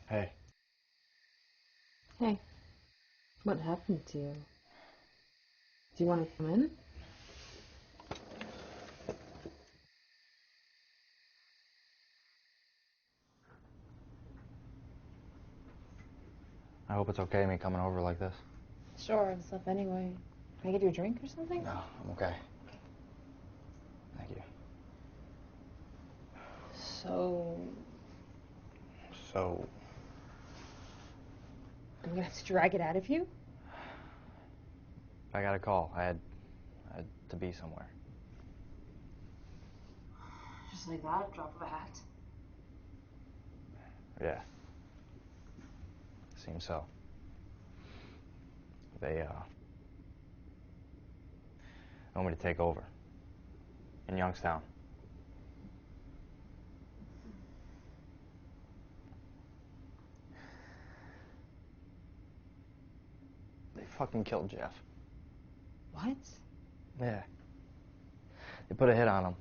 Hey.
Hey, what happened to you? Do you want to come in?
I hope it's okay me coming over like this.
Sure, it's up anyway. Can I get you a drink or something?
No, I'm okay. Thank you.
So, I'm gonna have to drag it out of you?
I got a call. I had to be somewhere.
Just like that, drop of a hat.
Yeah. Seems so. They want me to take over in Youngstown. They fucking killed Jeff.
What?
Yeah. They put a hit on him.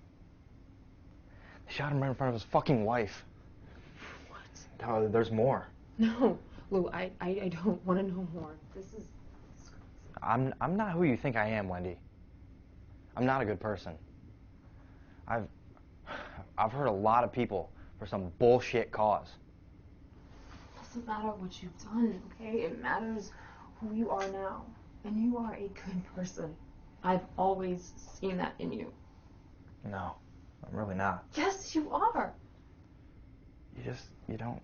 They shot him right in front of his fucking wife. What? Oh, there's more.
No, Lou, I don't want to know more. This is...
I'm not who you think I am, Wendy. I'm not a good person. I've hurt a lot of people for some bullshit cause.
It doesn't matter what you've done, okay? It matters who you are now. And you are a good person. I've always seen that in you.
No, I'm really not.
Yes, you are.
You don't...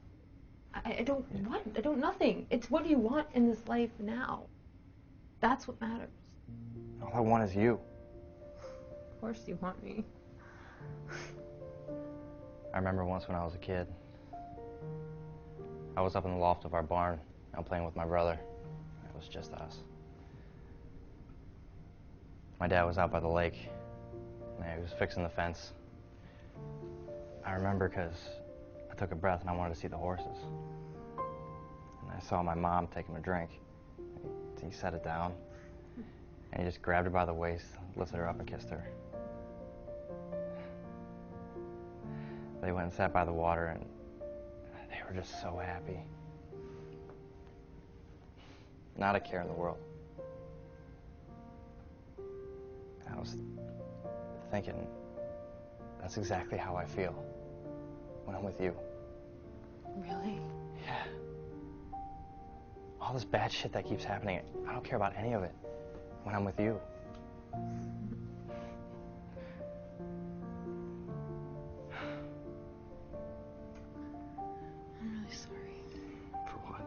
I don't what? I don't nothing. It's what do you want in this life now? That's what matters.
All I want is you.
Of course you want me.
I remember once when I was a kid. I was up in the loft of our barn, out playing with my brother. It was just us. My dad was out by the lake. And he was fixing the fence. I remember because I took a breath and I wanted to see the horses. And I saw my mom take him a drink. He set it down. And he just grabbed her by the waist, lifted her up and kissed her. They went and sat by the water and they were just so happy. Not a care in the world. I was thinking, that's exactly how I feel when I'm with you.
Really?
Yeah. All this bad shit that keeps happening, I don't care about any of it when I'm with you.
I'm really sorry.
For what?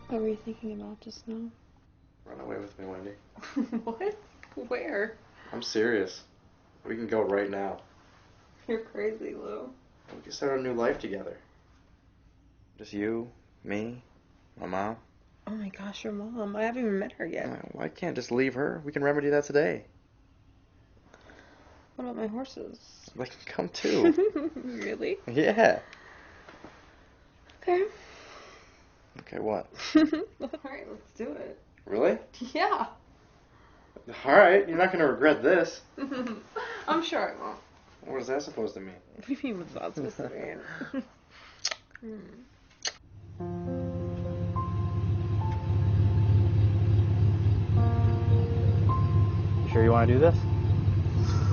What were you thinking about just now?
Run away with me, Wendy.
What? Where?
I'm serious. We can go right now.
You're crazy, Lou.
We can start a new life together. Just you, me, my mom.
Oh my gosh, your mom. I haven't even met her yet.
Well, I can't just leave her. We can remedy that today.
What about my horses?
They can come too.
Really?
Yeah.
Okay.
Okay, what?
Alright, let's do it.
Really?
Yeah.
Alright, you're not going to regret this.
I'm sure I won't.
What is that supposed to mean?
What do you mean what's that supposed to mean?
You sure you want to do this?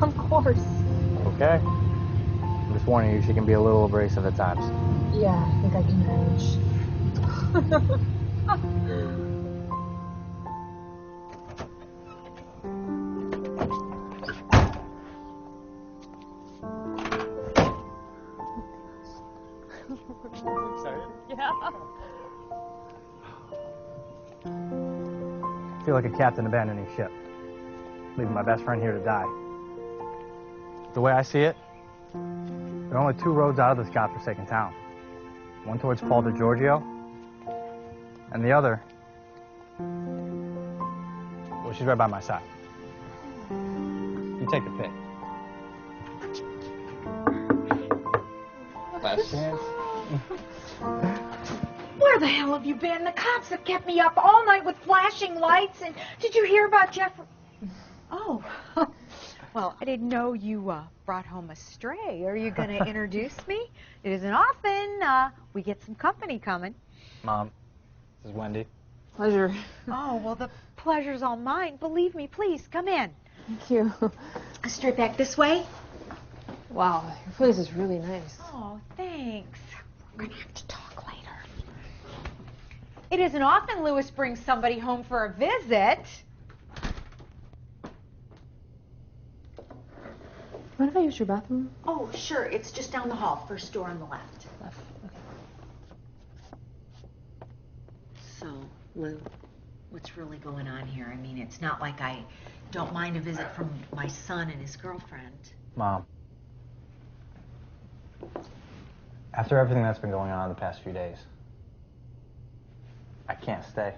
Of course.
Okay. I'm just warning you, she can be a little abrasive at times.
Yeah, I think I can manage.
Excited?
Yeah.
I feel like a captain abandoning ship, leaving my best friend here to die. The way I see it, there are only two roads out of this godforsaken town. One towards Paul DeGiorgio, and the other, well, she's right by my side. You take the pick. Last chance.
Where the hell have you been? The cops have kept me up all night with flashing lights. And did you hear about Jeffrey? Oh, well, I didn't know you brought home a stray. Are you going to introduce me? It isn't often we get some company coming.
Mom, this is Wendy.
Pleasure.
Oh, well, the pleasure's all mine. Believe me, please, come in.
Thank you.
Straight back this way.
Wow, your place is really nice.
Oh, thanks. We're going to have to talk later. It isn't often Louis brings somebody home for a visit.
Mind if I use your bathroom?
Oh, sure. It's just down the hall. First door on the left.
Left. Okay.
So, Lou, what's really going on here? I mean, it's not like I don't mind a visit from my son and his girlfriend.
Mom, after everything that's been going on the past few days, I can't stay.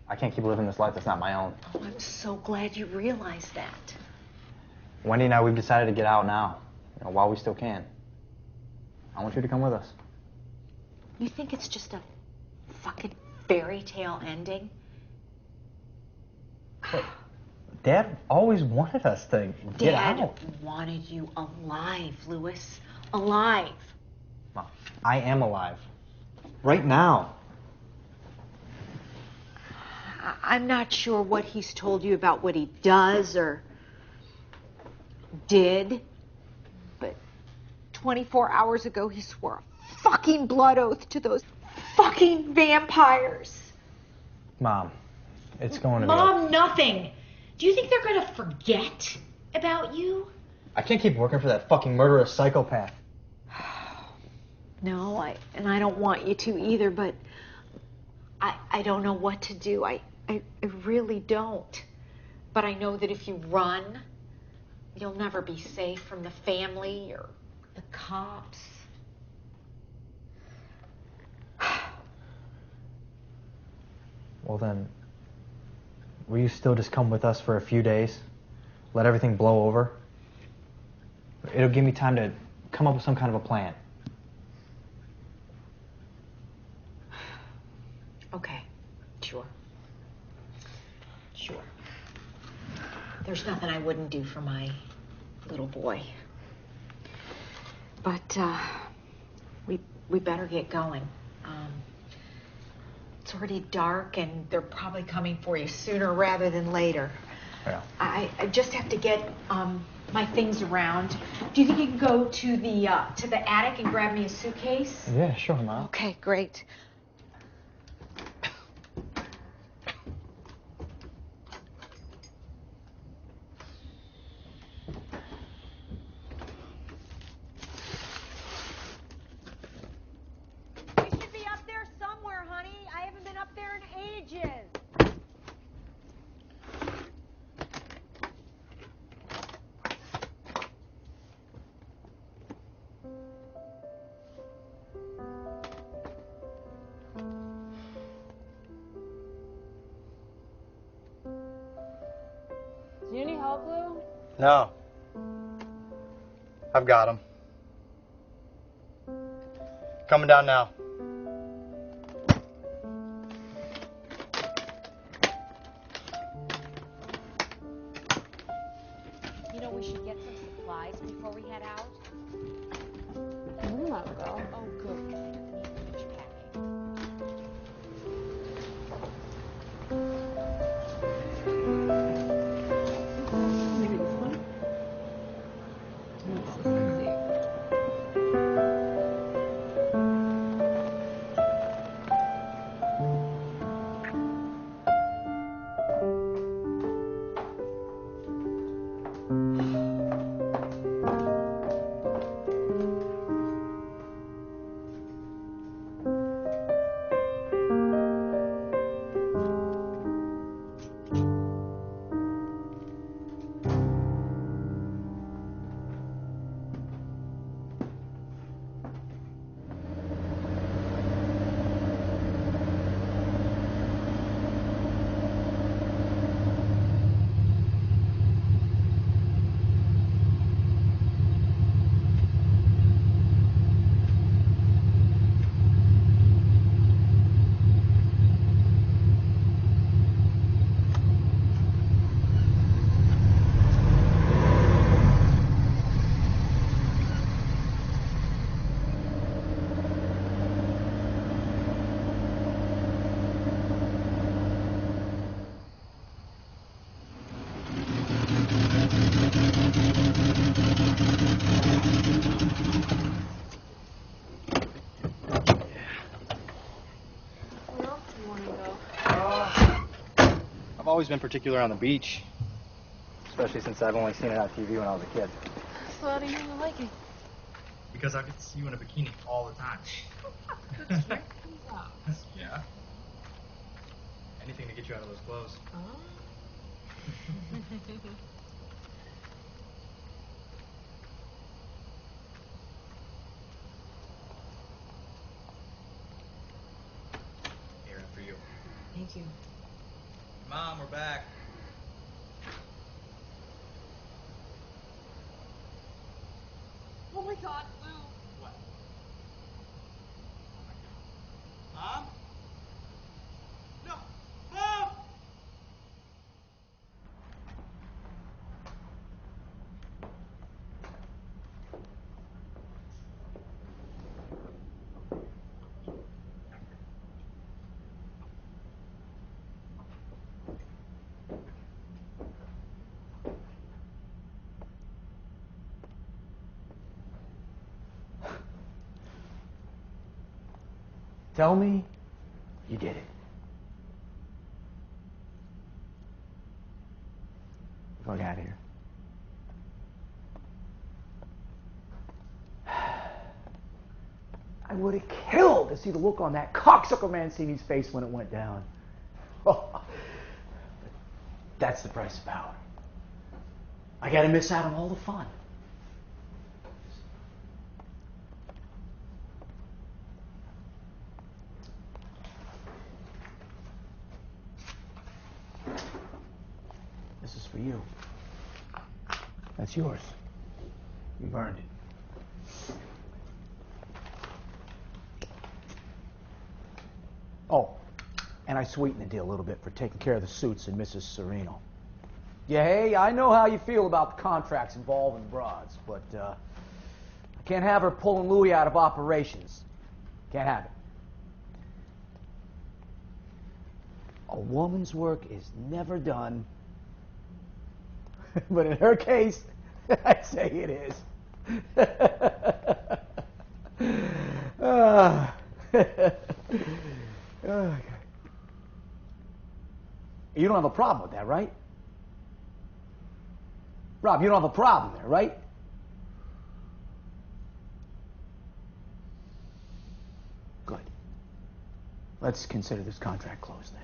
I can't keep living this life that's not my own.
Oh, I'm so glad you realized that.
Wendy and I, we've decided to get out now, while we still can. I want you to come with us.
You think it's just a fucking fairy tale ending?
But Dad always wanted us to get
Dad
out.
wanted you alive, Louis. Alive.
Mom, I am alive. Right now.
I'm not sure what he's told you about what he does or did, but 24 hours ago he swore a fucking blood oath to those fucking vampires.
Mom, it's going to be...
Mom, nothing. Do you think they're going to forget about you?
I can't keep working for that fucking murderous psychopath.
No, I don't want you to either, but I don't know what to do. I really don't. But I know that if you run, you'll never be safe from the family or the cops.
Well then, will you still just come with us for a few days? Let everything blow over? It'll give me time to come up with some kind of a plan.
Okay, sure. Sure. There's nothing I wouldn't do for my little boy. But we better get going. It's already dark, and they're probably coming for you sooner rather than later.
Yeah.
I just have to get my things around. Do you think you can go to the attic and grab me a suitcase?
Yeah, sure, Mom.
Okay, great.
Do you need help, Lou?
No. I've got him. Coming down now.
You know, we should get some supplies before we head out.
I'm not a girl.
Oh, good, because I don't need much packing.
Maybe this one? That's so sexy.
always been particular on the beach, especially since I've only seen it on TV when I was a kid.
So how do you really like it?
Because I get to see you in a bikini all the time.
That's right.
Yeah. Anything to get you out of those clothes. Here, for you.
Thank you.
Mom, we're back.
Oh my God, Lou.
What? Mom? No! Mom!
Tell me you did it. Fuck out of here. I would have killed to see the look on that cocksucker Mancini's face when it went down. Oh, that's the price of power. I gotta miss out on all the fun. This is for you. That's yours. You've earned it. Oh, and I sweetened the deal a little bit for taking care of the suits and Mrs. Sereno. Yeah, hey, I know how you feel about the contracts involving broads, but I can't have her pulling Louis out of operations. Can't have it. A woman's work is never done. But in her case, I'd say it is. You don't have a problem with that, right? Rob, you don't have a problem there, right? Good. Let's consider this contract closed then.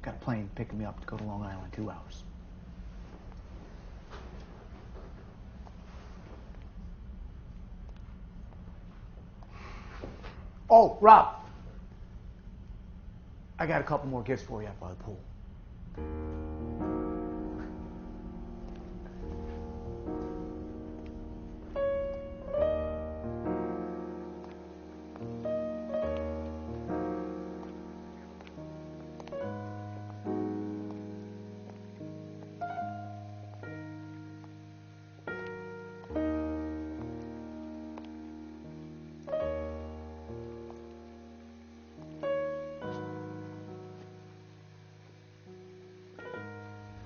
Got a plane picking me up to go to Long Island in 2 hours. Oh, Rob. I got a couple more gifts for you out by the pool.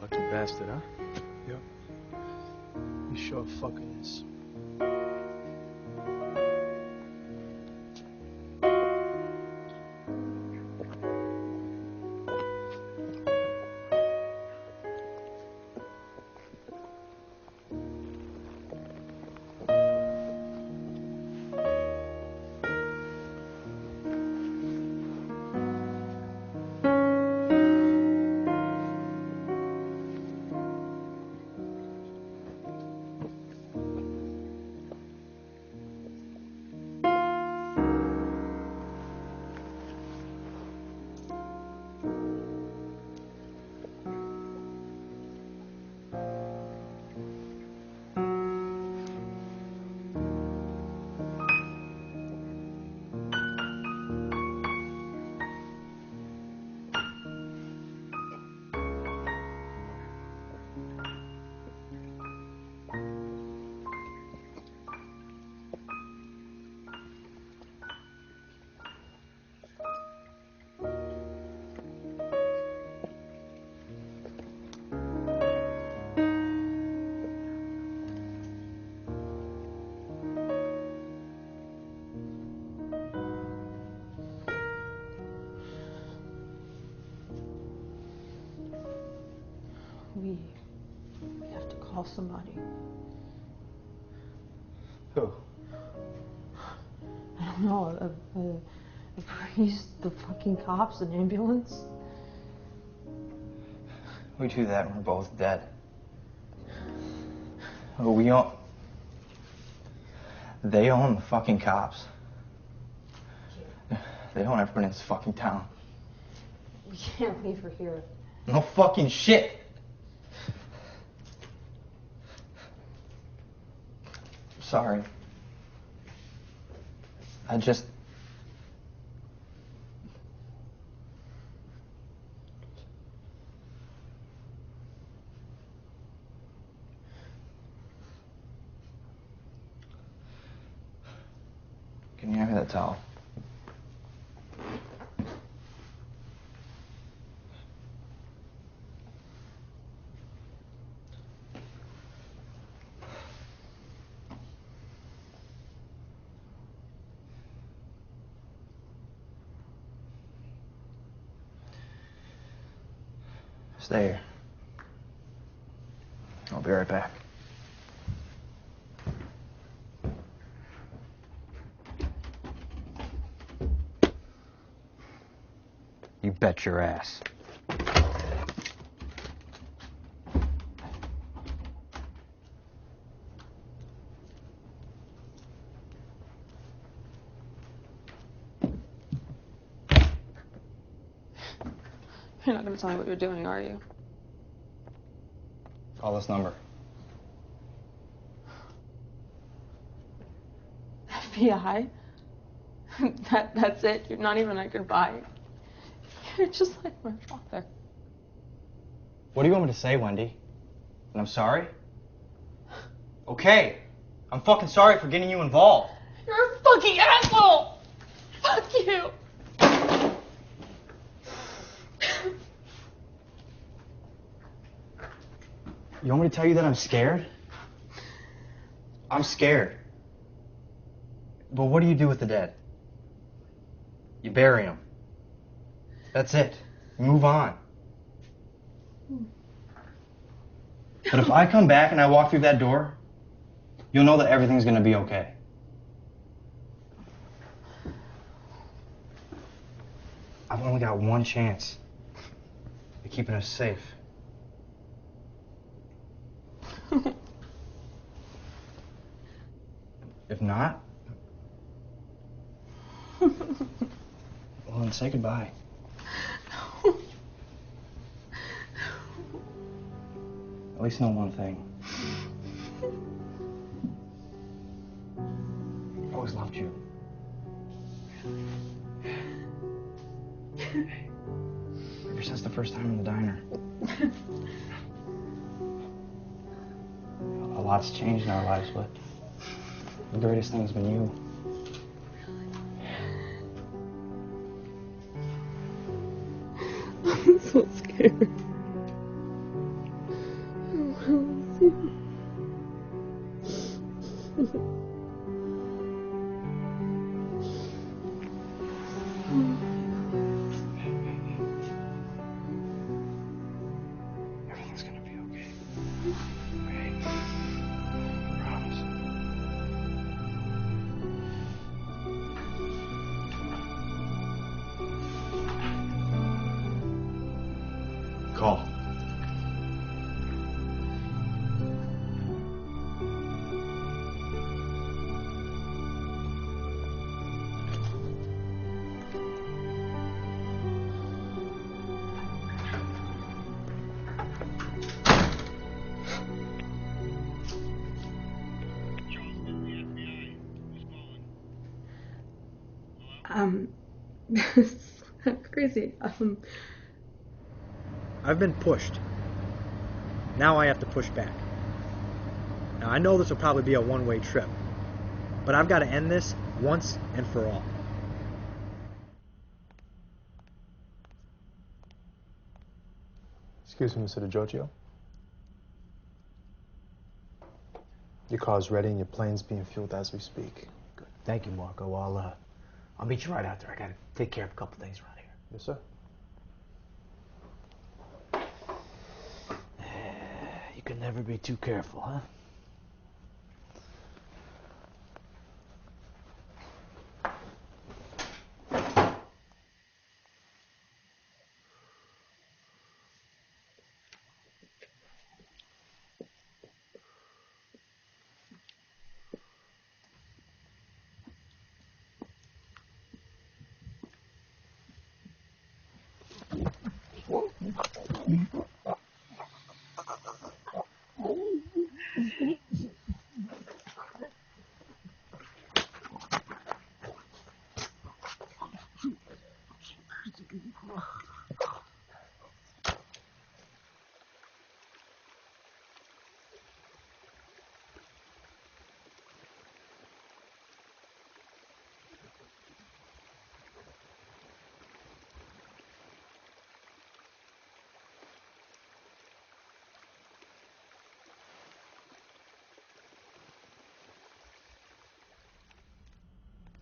Lucky bastard, huh? Yep. He sure fucking is.
We have to call somebody.
Who?
I don't know, a priest, the fucking cops, an ambulance.
We do that and we're both dead. Oh, we own... They own the fucking cops. They own everyone in this fucking town.
We can't leave her here.
No fucking shit! Sorry. I just... Can you hand me that towel? Stay here. I'll be right back. You bet your ass.
You're not going to tell me what you're doing, are you?
Call this number.
FBI? That's it? You're not even like goodbye. You're just like my father.
What do you want me to say, Wendy? And I'm sorry? Okay. I'm fucking sorry for getting you involved.
You're a fucking asshole! Fuck you!
You want me to tell you that I'm scared? I'm scared. But what do you do with the dead? You bury them. That's it. You move on. But if I come back and I walk through that door, you'll know that everything's gonna be okay. I've only got one chance at keeping us safe. If not, well, then say goodbye. At least know one thing. I always loved you. Ever since the first time in the diner. A lot's changed in our lives, but the greatest thing has been you.
I'm so scared.
Everything's gonna be okay. Okay? Promise. Call.
It's crazy.
I've been pushed. Now I have to push back. Now I know this will probably be a one-way trip, but I've got to end this once and for all.
Excuse me, Mr. DiGiorgio. Your car's ready and your plane's being fueled as we speak.
Good. Thank you, Marco. I'll meet you right out there. I gotta take care of a couple things around here.
Yes, sir.
can never be too careful, huh?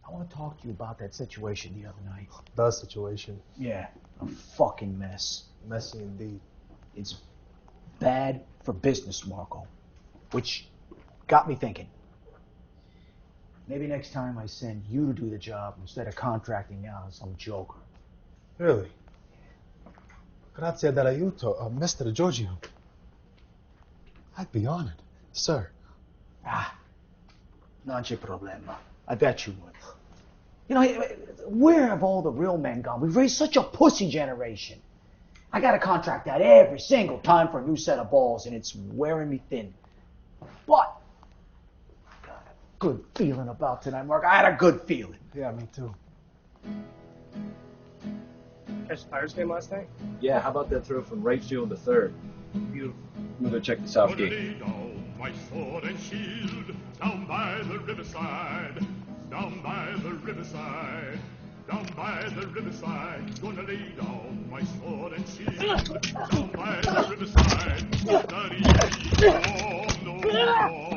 I want to talk to you about that situation the other night.
The situation.
Yeah, a fucking mess.
Messy indeed.
It's bad for business, Marco. Which got me thinking. Maybe next time I send you to do the job instead of contracting out on some joker.
Really? Grazie dell'aiuto, Mr. Giorgio. I'd be honored, sir.
Non c'è problema. I bet you would. You know, where have all the real men gone? We've raised such a pussy generation. I got to contract out every single time for a new set of balls, and it's wearing me thin. But I got a good feeling about tonight, Mark. I had a good feeling.
Yeah, me too.
Catch the Pirates game last night?
Yeah, how about that throw from right field to third?
Beautiful.
I'm gonna go check the south gate.
My sword and shield down by the riverside, down by the riverside, down by the riverside. Gonna lay down my sword and shield down by the riverside. Study war no more.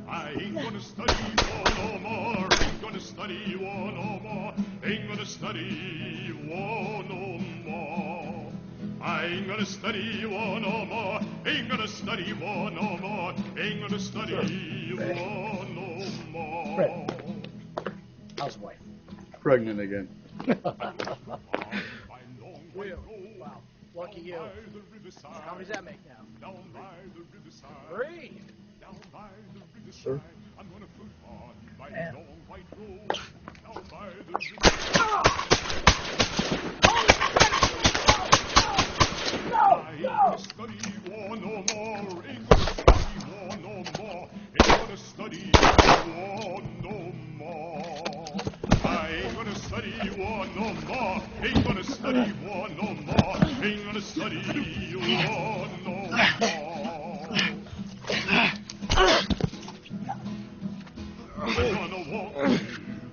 I ain't gonna study war no more. Ain't gonna study war no more. Ain't gonna study war no more. I ain't gonna study war no more. Ain't gonna study war no more. Ain't gonna study war no more.
Fred, how's wife?
Pregnant again.
Will. Wow. Lucky you. How many does that make now?
Down by the riverside.
3.
Down by the riverside.
Sure.
I'm gonna put on my long white robe. Down by the riverside. I ain't gonna study war no more. Ain't gonna study war no more. Ain't gonna study war no more. I ain't gonna study war no more. Ain't gonna study war no more. Ain't gonna study war no more. I'm gonna walk with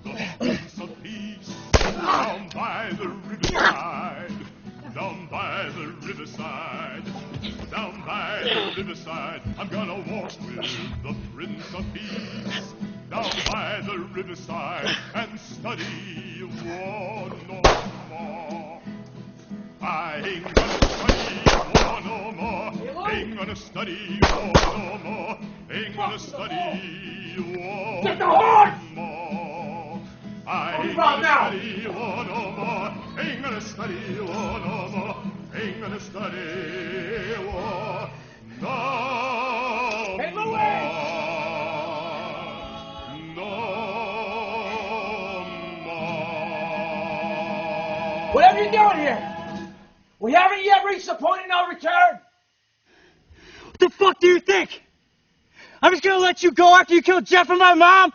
the Prince of Peace down by the riverside. Down by the riverside, down by the riverside, I'm gonna walk with the Prince of Peace. Down by the riverside and study war no more. I ain't gonna study war no more. Ain't gonna study war no more. Ain't gonna study war no more. I ain't gonna study war no more. Ain't gonna study war no more. Ain't gonna study war no more. No more.
Whatever you're doing here, we haven't yet reached the point of no return. What the fuck do you think? I'm just gonna let you go after you killed Jeff and my mom?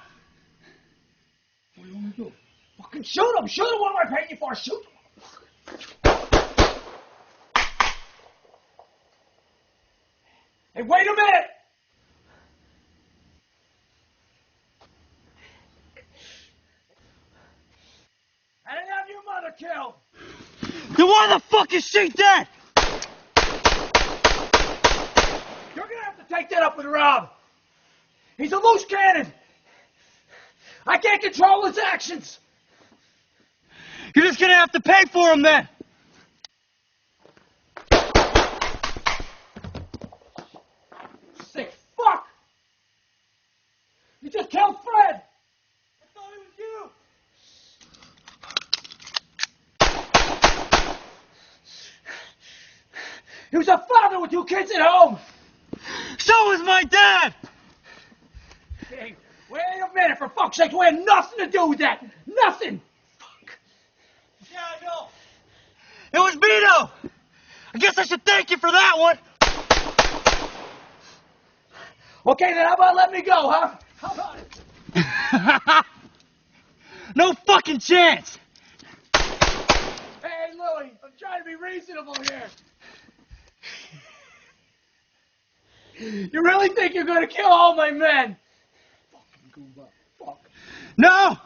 What do you want to do? Fucking shoot him! Shoot him! What am I paying you for? Shoot him! Hey, wait a minute! I didn't have your mother killed! Then why the fuck is she dead? You're gonna have to take that up with Rob. He's a loose cannon. I can't control his actions. You're just gonna have to pay for him then.
You just killed Fred! I thought it was you! He was a father with 2 kids at home! So was my dad! Hey, wait a minute, for fuck's sake, we had nothing to do with that! Nothing! Fuck. Yeah, I know. It was Vito! I guess I should thank you for that one! Okay, then how about let me go, huh? How about it? No fucking chance! Hey, Louie, I'm trying to be reasonable here. You really think you're gonna kill all my men? Fucking Goomba. Fuck. No!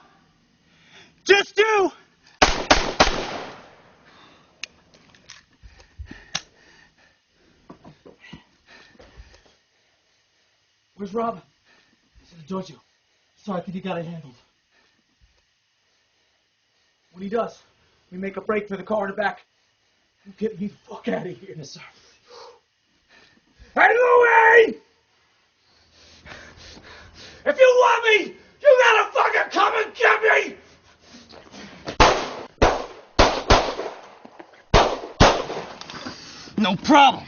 Just you! Where's Rob? He's in the dojo. Sorry, I think he got it handled. When he does, we make a break for the car in the back. You get me the fuck out of here. Yes, sir. Hey, Louie! If you love me, you gotta fucking come and get me! No problem.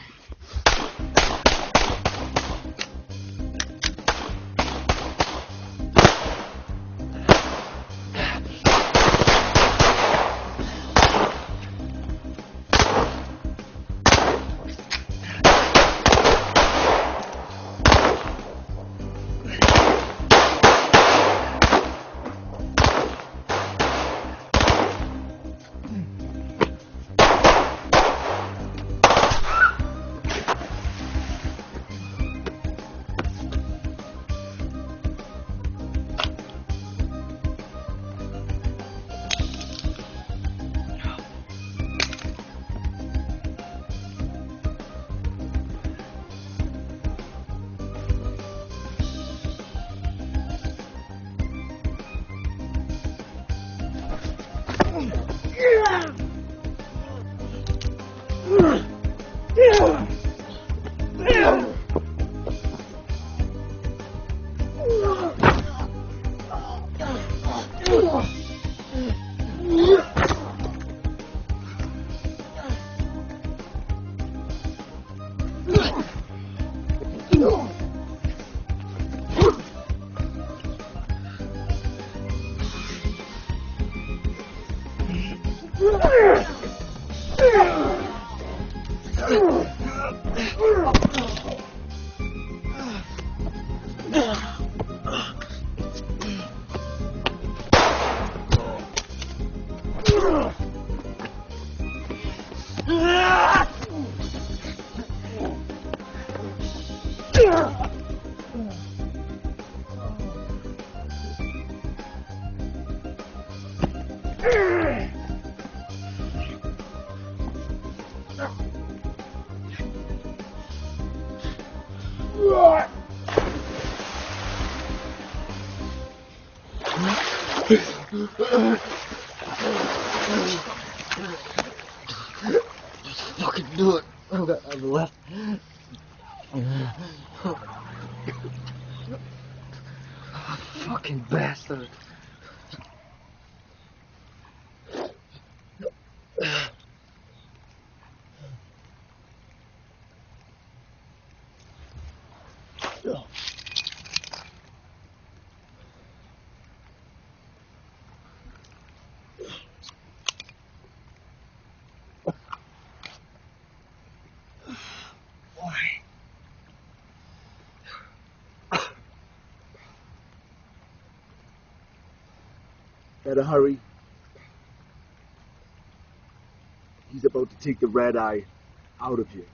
Fucking do it. I've left. Fucking bastard.
Better hurry. He's about to take the red eye out of you.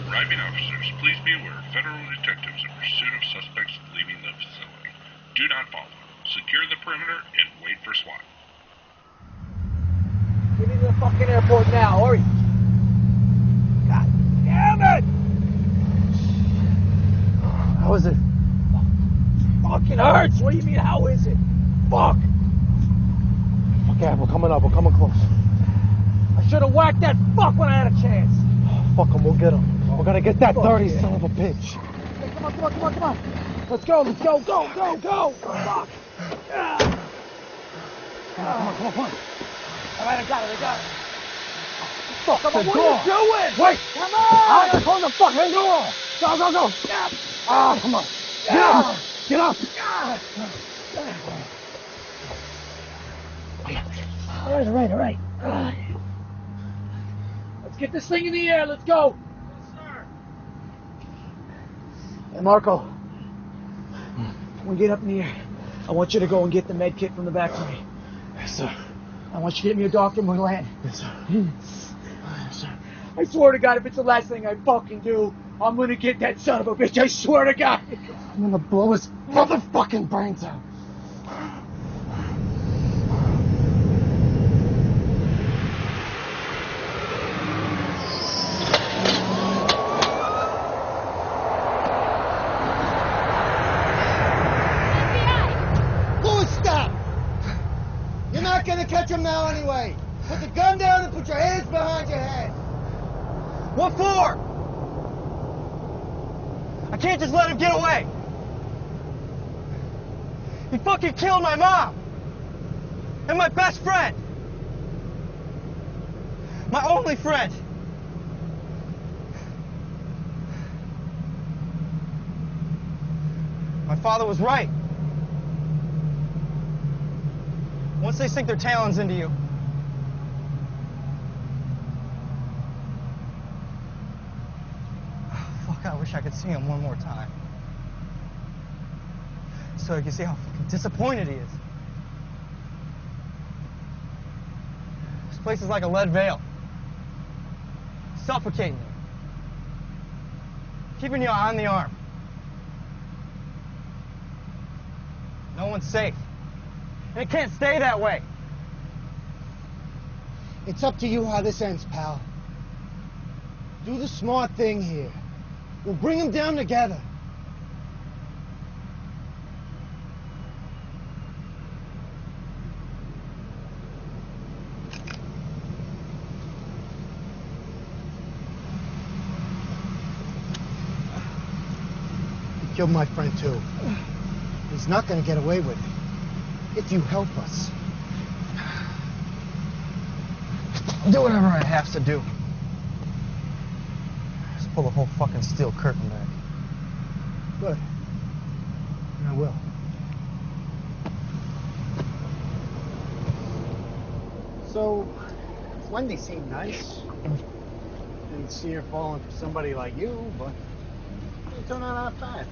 Arriving officers, please be aware federal detectives in pursuit of suspects leaving the facility. Do not follow. Secure the perimeter and wait for SWAT.
Get me to the fucking airport now, hurry! God damn it! How is it? Fucking hurts! What do you mean, how is it? Fuck!
Okay, we're coming up. We're coming close.
I should have whacked that fuck when I had a chance.
Fuck him. We'll get him. We're gonna get that
Fuck
dirty
yeah.
son of a bitch.
Hey, come on, come on, come on, come on. Let's go, let's go, go, go, go! Fuck!
Come on, come on, come on.
All right, I got it, I got it.
Fuck
Come
the
on, what
door.
are you doing?
Wait.
Come
I
on!
gotta close the fucking door. Go, go, go. Ah, come on. Get up. Get up.
All right. Let's get this thing in the air, let's go! Hey, Marco. When we get up in the air, I want you to go and get the med kit from the back for me.
Yes, sir.
I want you to get me a doctor when we land.
Yes, sir.
Yes, sir. I swear to God, if it's the last thing I fucking do, I'm gonna get that son of a bitch. I swear to God.
I'm gonna blow his motherfucking brains out.
Louis, stop! You're not gonna catch him now anyway. Put the gun down and put your hands behind your head.
What for? I can't just let him get away. He fucking killed my mom. And my best friend. My only friend. My father was right. Once they sink their talons into you, fuck, I wish I could see him one more time. So you can see how fucking disappointed he is. This place is like a lead veil. Suffocating you. Keeping you on the arm. No one's safe. And it can't stay that way.
It's up to you how this ends, pal. Do the smart thing here. We'll bring them down together. You killed my friend too. He's not gonna get away with it. If you help us.
I'll do whatever I have to do. Just pull the whole fucking steel curtain back.
Good. I will. So, Wendy seemed nice. Didn't see her falling for somebody like you, but you turned out fine.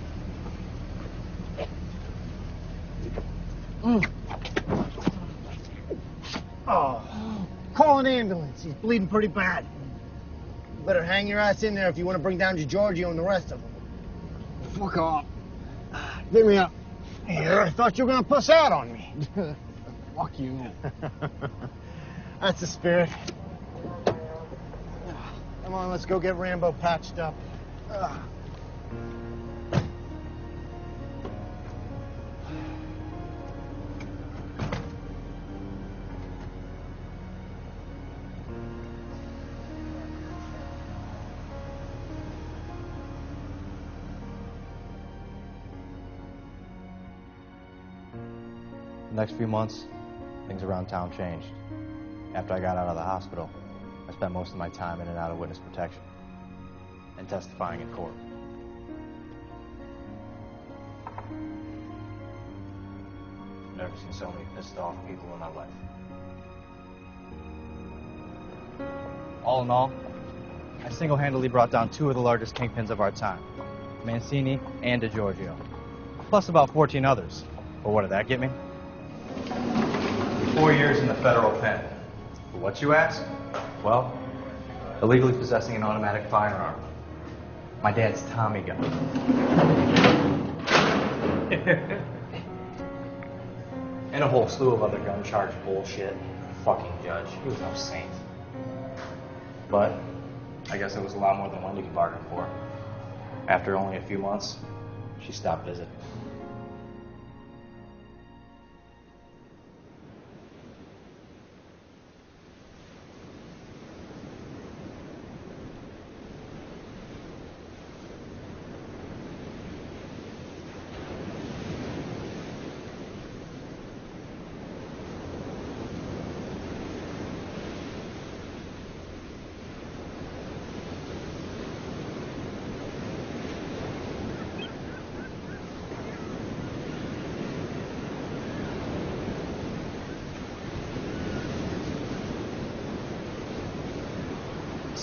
Oh, call an ambulance. He's bleeding pretty bad. You better hang your ass in there if you want to bring down Giorgio and the rest of them. Fuck off. Get me up. I thought you were going to puss out on me. Fuck you. That's the spirit. Come on, let's go get Rambo patched up.
The next few months, things around town changed. After I got out of the hospital, I spent most of my time in and out of witness protection and testifying in court. Never seen so many pissed off people in my life. All in all, I single-handedly brought down two of the largest kingpins of our time, Mancini and DiGiorgio, plus about 14 others. But what did that get me? 4 years in the federal pen. For what, you ask? Well, illegally possessing an automatic firearm. My dad's Tommy gun. And a whole slew of other gun charge bullshit. Fucking judge. He was no saint. But I guess it was a lot more than Wendy could bargain for. After only a few months, she stopped visiting.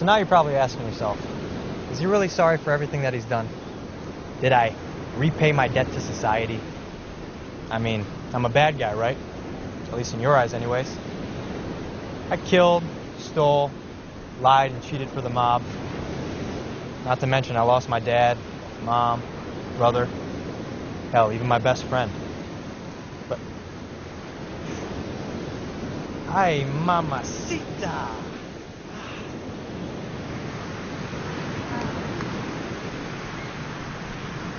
So now you're probably asking yourself, is he really sorry for everything that he's done? Did I repay my debt to society? I mean, I'm a bad guy, right? At least in your eyes anyways. I killed, stole, lied, and cheated for the mob. Not to mention I lost my dad, mom, brother, hell, even my best friend. But... Ay, mamacita!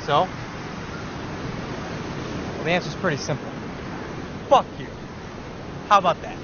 So? Well, the answer's pretty simple. Fuck you. How about that?